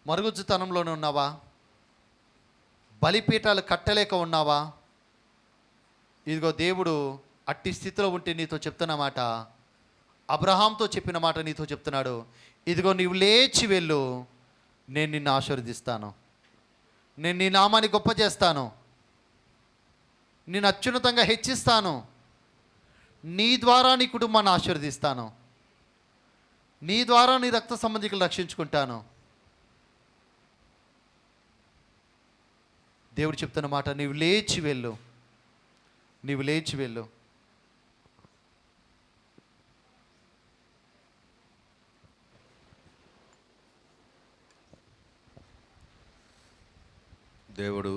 మరుగుజ్జుతనంలోనే ఉన్నావా? బలిపీఠాలు కట్టలేక ఉన్నావా? ఇదిగో దేవుడు అట్టి స్థితిలో ఉంటే నీతో చెప్తున్న మాట, అబ్రహాంతో చెప్పిన మాట నీతో చెప్తున్నాడు. ఇదిగో నీవు లేచి వెళ్ళు, నేను నిన్ను ఆశీర్వదిస్తాను, నేను నీ నామాన్ని గొప్ప చేస్తాను, నేను అత్యున్నతంగా హెచ్చిస్తాను, నీ ద్వారా నీ కుటుంబాన్ని ఆశీర్వదిస్తాను, నీ ద్వారా నీ రక్త సంబంధికులు రక్షించుకుంటాను. దేవుడు చెప్తున్న మాట, నీవు లేచి వెళ్ళు, నీవు లేచి వెళ్ళు. దేవుడు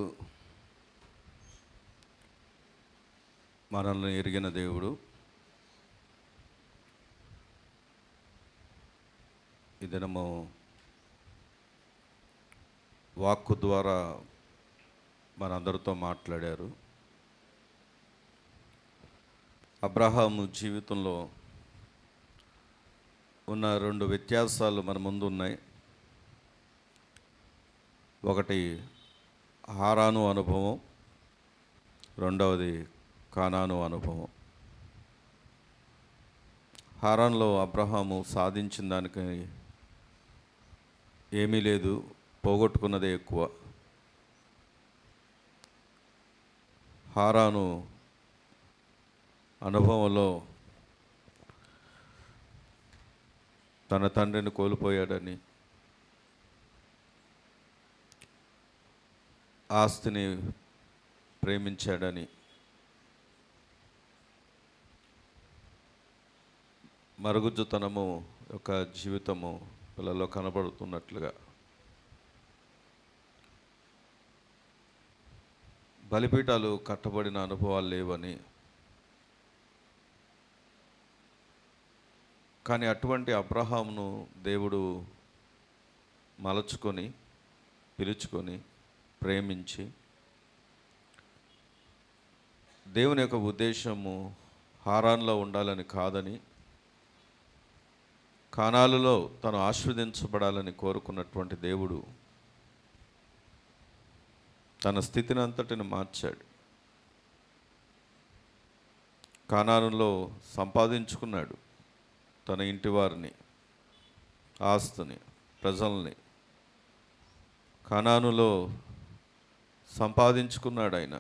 మనల్ని ఎరిగిన దేవుడు. ఈ దినము వాక్కు ద్వారా మనందరితో మాట్లాడారు. అబ్రహాము జీవితంలో ఉన్న రెండు వ్యత్యాసాలు మన ముందు ఉన్నాయి. ఒకటి హారాను అనుభవం, రెండవది కానాను అనుభవం. హారాన్లో అబ్రహాము సాధించిన దానికి ఏమీ లేదు, పోగొట్టుకున్నదే ఎక్కువ. హారాను అనుభవంలో తన తండ్రిని కోల్పోయాడని, ఆస్తిని ప్రేమించాడని, మరుగుజ్జుతనము యొక్క జీవితము పిల్లల్లో కనబడుతున్నట్లుగా, బలిపీఠాలు కట్టబడిన అనుభవాలు లేవని, కానీ అటువంటి అబ్రహామును దేవుడు మలచుకొని, పిలుచుకొని, ప్రేమించి, దేవుని యొక్క ఉద్దేశము హారాన్లో ఉండాలని కాదని, కానాలులో తను ఆశీర్వదించబడాలని కోరుకున్నటువంటి దేవుడు తన స్థితిని అంతటిని మార్చాడు. కానానులో సంపాదించుకున్నాడు తన ఇంటి వారిని, ఆస్తిని, ప్రజల్ని. కానానులో సంపాదించుకున్నాడు ఆయన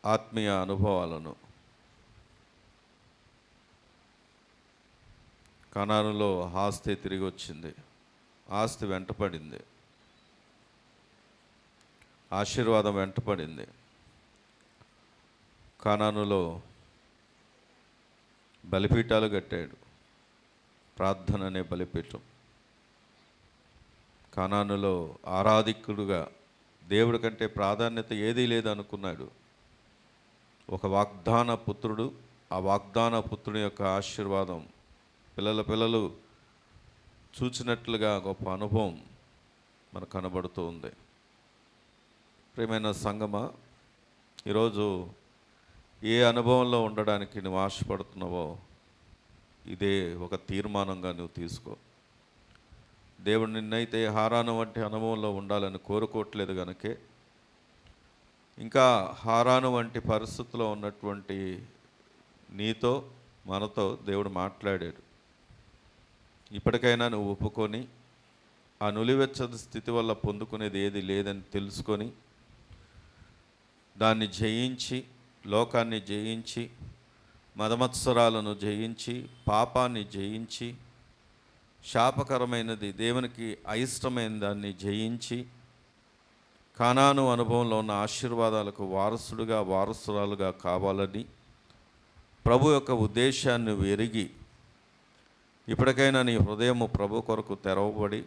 ఆత్మీయ అనుభవాలను. కానానులో ఆస్తి తిరిగి వచ్చింది, ఆస్తి వెంటపడింది, ఆశీర్వాదం వెంటపడింది. కానానులో బలిపీఠాలు కట్టాడు, ప్రార్థన అనే బలిపీఠం. కానానులో ఆరాధికుడుగా, దేవుడి కంటే ప్రాధాన్యత ఏదీ లేదనుకున్నాడు. ఒక వాగ్దాన పుత్రుడు, ఆ వాగ్దాన పుత్రుని యొక్క ఆశీర్వాదం పిల్లలు చూచినట్లుగా గొప్ప అనుభవం మనకు కనబడుతూ ఉంది. ప్రియమైన సంగమా, ఈరోజు ఏ అనుభవంలో ఉండడానికి నువ్వు ఆశపడుతున్నావో ఇదే ఒక తీర్మానంగా నువ్వు తీసుకో. దేవుడు నిన్నైతే హారాను వంటి అనుభవంలో ఉండాలని కోరుకోవట్లేదు కనుకే ఇంకా హారాను వంటి పరిస్థితిలో ఉన్నటువంటి నీతో, మనతో దేవుడు మాట్లాడాడు. ఇప్పటికైనా నువ్వు ఒప్పుకొని ఆ నులివెచ్చని స్థితి వల్ల పొందుకునేది ఏది లేదని తెలుసుకొని దాన్ని జయించి, లోకాన్ని జయించి, మదమత్సరాలను జయించి, పాపాన్ని జయించి, శాపకరమైనది దేవునికి అయిష్టమైన దాన్ని జయించి, కానాను అనుభవంలో ఉన్న ఆశీర్వాదాలకు వారసుడుగా వారసురాలుగా కావాలని ప్రభు యొక్క ఉద్దేశాన్ని ఎరిగి ఇప్పటికైనా నీ హృదయము ప్రభు కొరకు తెరవబడి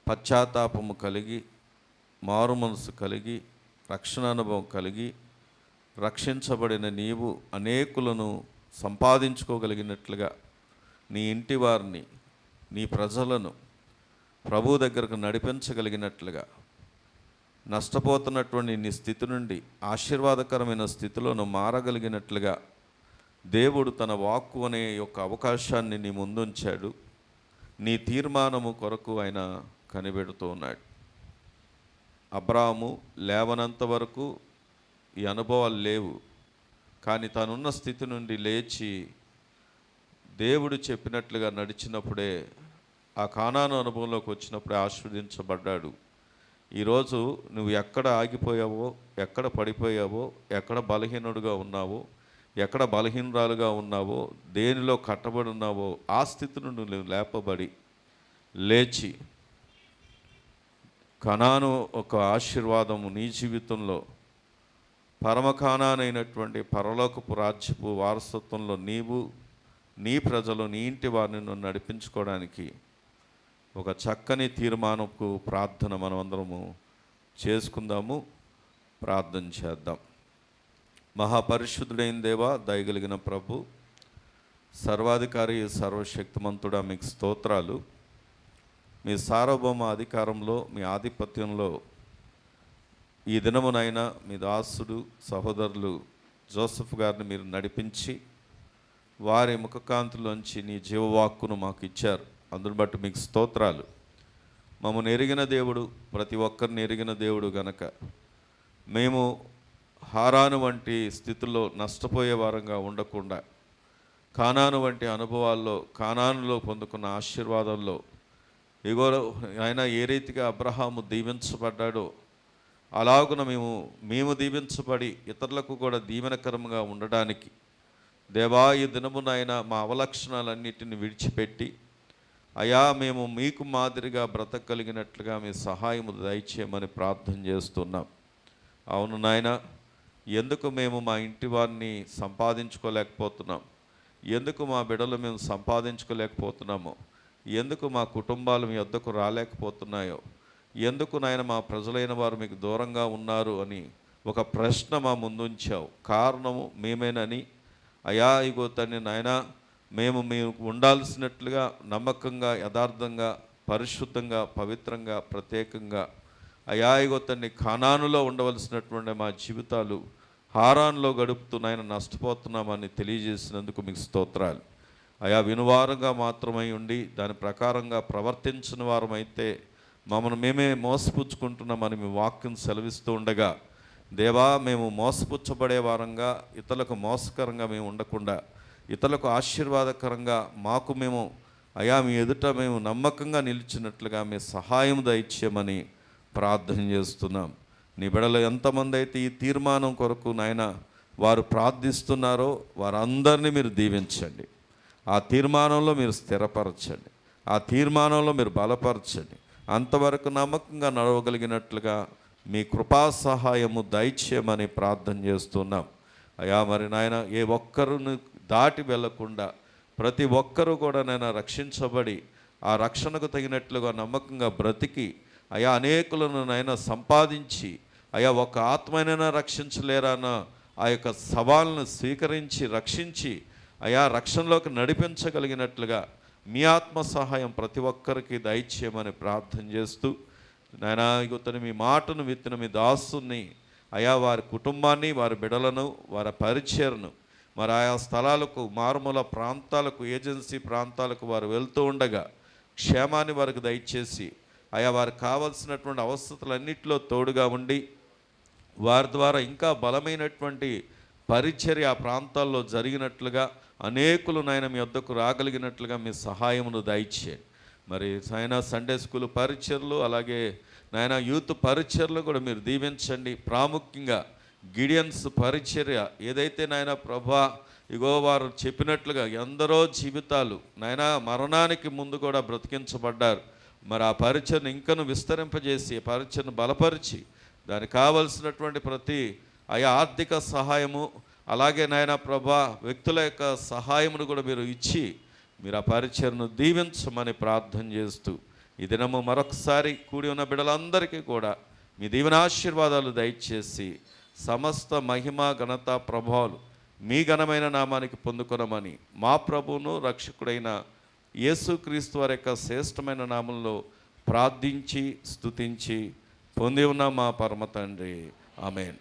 పశ్చాత్తాపము కలిగి మారు మనసు కలిగి రక్షణ అనుభవం కలిగి రక్షించబడిన నీవు అనేకులను సంపాదించుకోగలిగినట్లుగా నీ ఇంటి వారిని, నీ ప్రజలను ప్రభు దగ్గరకు నడిపించగలిగినట్లుగా నష్టపోతున్నటువంటి నీ స్థితి నుండి ఆశీర్వాదకరమైన స్థితిలోను మారగలిగినట్లుగా దేవుడు తన వాక్కు అనే యొక్క అవకాశాన్ని నీ ముందుంచాడు. నీ తీర్మానము కొరకు ఆయన కనిపెడుతూ ఉన్నాడు. అబ్రాహాము లేవనంత వరకు ఈ అనుభవాలు లేవు, కానీ తానున్న స్థితి నుండి లేచి దేవుడు చెప్పినట్లుగా నడిచినప్పుడే, ఆ కానాను అనుభవంలోకి వచ్చినప్పుడే ఆశీర్వదించబడ్డాడు. ఈరోజు నువ్వు ఎక్కడ ఆగిపోయావో, ఎక్కడ పడిపోయావో, ఎక్కడ బలహీనుడుగా ఉన్నావో, ఎక్కడ బలహీనరాలుగా ఉన్నావో, దేనిలో కట్టబడి ఉన్నావో ఆ స్థితి నుండి నువ్వు లేపబడి లేచి కనాను ఒక ఆశీర్వాదము నీ జీవితంలో పరమకానానైనటువంటి పరలోకపు రాజ్యపు వారసత్వంలో నీవు, నీ ప్రజలు, నీ ఇంటి వారిని నడిపించుకోవడానికి ఒక చక్కని తీర్మానపు ప్రార్థన మనమందరము చేసుకుందాము. ప్రార్థన చేద్దాం. మహాపరిశుద్ధుడైన దేవా, దయగలిగిన ప్రభు, సర్వాధికారి సర్వశక్తిమంతుడా, మీకు స్తోత్రాలు. మీ సార్వభౌమ అధికారంలో, మీ ఆధిపత్యంలో ఈ దినమునైనా మీ దాసుడు సహోదరులు జోసెఫ్ గారిని మీరు నడిపించి వారి ముఖకాంతులోంచి నీ జీవవాక్కును మాకు ఇచ్చారు. అందుని బట్టి మీకు స్తోత్రాలు. మమ్మల్ని ఎరిగిన దేవుడు, ప్రతి ఒక్కరిని ఎరిగిన దేవుడు గనక మేము హారాను వంటి స్థితిలో నష్టపోయే వారంగా ఉండకుండా కానాను వంటి అనుభవాల్లో, కానానులో పొందుకున్న ఆశీర్వాదంలో, ఇగో ఆయన ఏ రీతిగా అబ్రహాము దీవించబడ్డాడో అలాగున మేము దీవించబడి ఇతరులకు కూడా దీవెనకరంగా ఉండడానికి దేవా, ఈ దినమునైనా మా అవలక్షణాలన్నిటిని విడిచిపెట్టి అయా మేము మీకు మాదిరిగా బ్రతకగలిగినట్లుగా మీ సహాయము దయచేయమని ప్రార్థన చేస్తున్నాం. అవును నాయన, ఎందుకు మేము మా ఇంటి వారిని సంపాదించుకోలేకపోతున్నాం, ఎందుకు మా బిడ్డలు మేము సంపాదించుకోలేకపోతున్నామో, ఎందుకు మా కుటుంబాలు మీ వద్దకు రాలేకపోతున్నాయో, ఎందుకు నాయన మా ప్రజలైన వారు మీకు దూరంగా ఉన్నారు అని ఒక ప్రశ్న మా ముందుంచావు. కారణము మేమేనని అయా ఇగో తండ్రి నాయన, మేము ఉండాల్సినట్లుగా నమ్మకంగా, యథార్థంగా, పరిశుద్ధంగా, పవిత్రంగా, ప్రత్యేకంగా అయా ఇగో తండ్రి కానానులో ఉండవలసినటువంటి మా జీవితాలు హారాన్లో గడుపుతూ నాయన నష్టపోతున్నామని తెలియజేసినందుకు మీకు స్తోత్రాలు. అయా వినువారంగా మాత్రమై ఉండి దాని ప్రకారంగా ప్రవర్తించిన వారమైతే మమ్మల్ని మేమే మోసపుచ్చుకుంటున్నామని మీ వాక్యం సెలవిస్తూ ఉండగా దేవా, మేము మోసపుచ్చబడే వారంగా, ఇతరులకు మోసకరంగా మేము ఉండకుండా ఇతరులకు ఆశీర్వాదకరంగా మాకు మేము అయా మీ ఎదుట మేము నమ్మకంగా నిలిచినట్లుగా మీ సహాయం దయచేయమని ప్రార్థన చేస్తున్నాం. నీ బిడ్డలు ఎంతమంది అయితే ఈ తీర్మానం కొరకు నాయన వారు ప్రార్థిస్తున్నారో వారందరినీ మీరు దీవించండి. ఆ తీర్మానంలో మీరు స్థిరపరచండి, ఆ తీర్మానంలో మీరు బలపరచండి. అంతవరకు నమ్మకంగా నడవగలిగినట్లుగా మీ కృపా సహాయము దయచేయమని ప్రార్థన చేస్తున్నాం. అయా మరి నాయన, ఏ ఒక్కరును దాటి వెళ్లకుండా ప్రతి ఒక్కరూ కూడా నాయన రక్షించబడి ఆ రక్షణకు తగినట్లుగా నమ్మకంగా బ్రతికి అయా అనేకులను నాయన సంపాదించి అయా ఒక ఆత్మనైనా రక్షించలేరాన ఆ యొక్క సవాళ్ళను స్వీకరించి రక్షించి అయా రక్షణలోకి నడిపించగలిగినట్లుగా మీ ఆత్మ సహాయం ప్రతి ఒక్కరికి దయచేయమని ప్రార్థన చేస్తూ నాయనా ఇతను మీ మాటను విత్తిన మీ దాసుని అయా వారి కుటుంబాన్ని, వారి బిడలను, వారి పరిచయను మరి ఆయా స్థలాలకు, మారుమూల ప్రాంతాలకు, ఏజెన్సీ ప్రాంతాలకు వారు వెళ్తూ ఉండగా క్షేమాన్ని వారికి దయచేసి అయా వారికి కావలసినటువంటి అవసరతలన్నింటిలో తోడుగా ఉండి వారి ద్వారా ఇంకా బలమైనటువంటి పరిచర్య ఆ ప్రాంతాల్లో జరిగినట్లుగా అనేకులు నాయన మీ వద్దకు రాగలిగినట్లుగా మీ సహాయమును దయచేయండి. మరి నాయన సండే స్కూల్ పరిచర్లు, అలాగే నాయన యూత్ పరిచర్లు కూడా మీరు దీవించండి. ప్రాముఖ్యంగా గిడియన్స్ పరిచర్య ఏదైతే నాయన ప్రభా ఇగో వారు చెప్పినట్లుగా ఎందరో జీవితాలు నాయన మరణానికి ముందు కూడా బ్రతికించబడ్డారు. మరి ఆ పరిచయను ఇంకను విస్తరింపజేసి పరిచయను బలపరిచి దానికి కావలసినటువంటి ప్రతి ఆర్థిక సహాయము, అలాగే నాయన ప్రభా వ్యక్తుల యొక్క సహాయమును కూడా మీరు ఇచ్చి మీరు ఆ పరిచయను దీవించమని ప్రార్థన చేస్తూ ఈ దినము మరొకసారి కూడి ఉన్న బిడ్డలందరికీ కూడా మీ దీవెనాశీర్వాదాలు దయచేసి సమస్త మహిమ ఘనత ప్రభావాలు మీ ఘనమైన నామానికి పొందుకొనమని మా ప్రభువును రక్షకుడైన యేసుక్రీస్తు వారి యొక్క శ్రేష్టమైన నామంలో ప్రార్థించి స్తుతించి పొంది ఉన్న మా పరమ తండ్రి. ఆమేన్.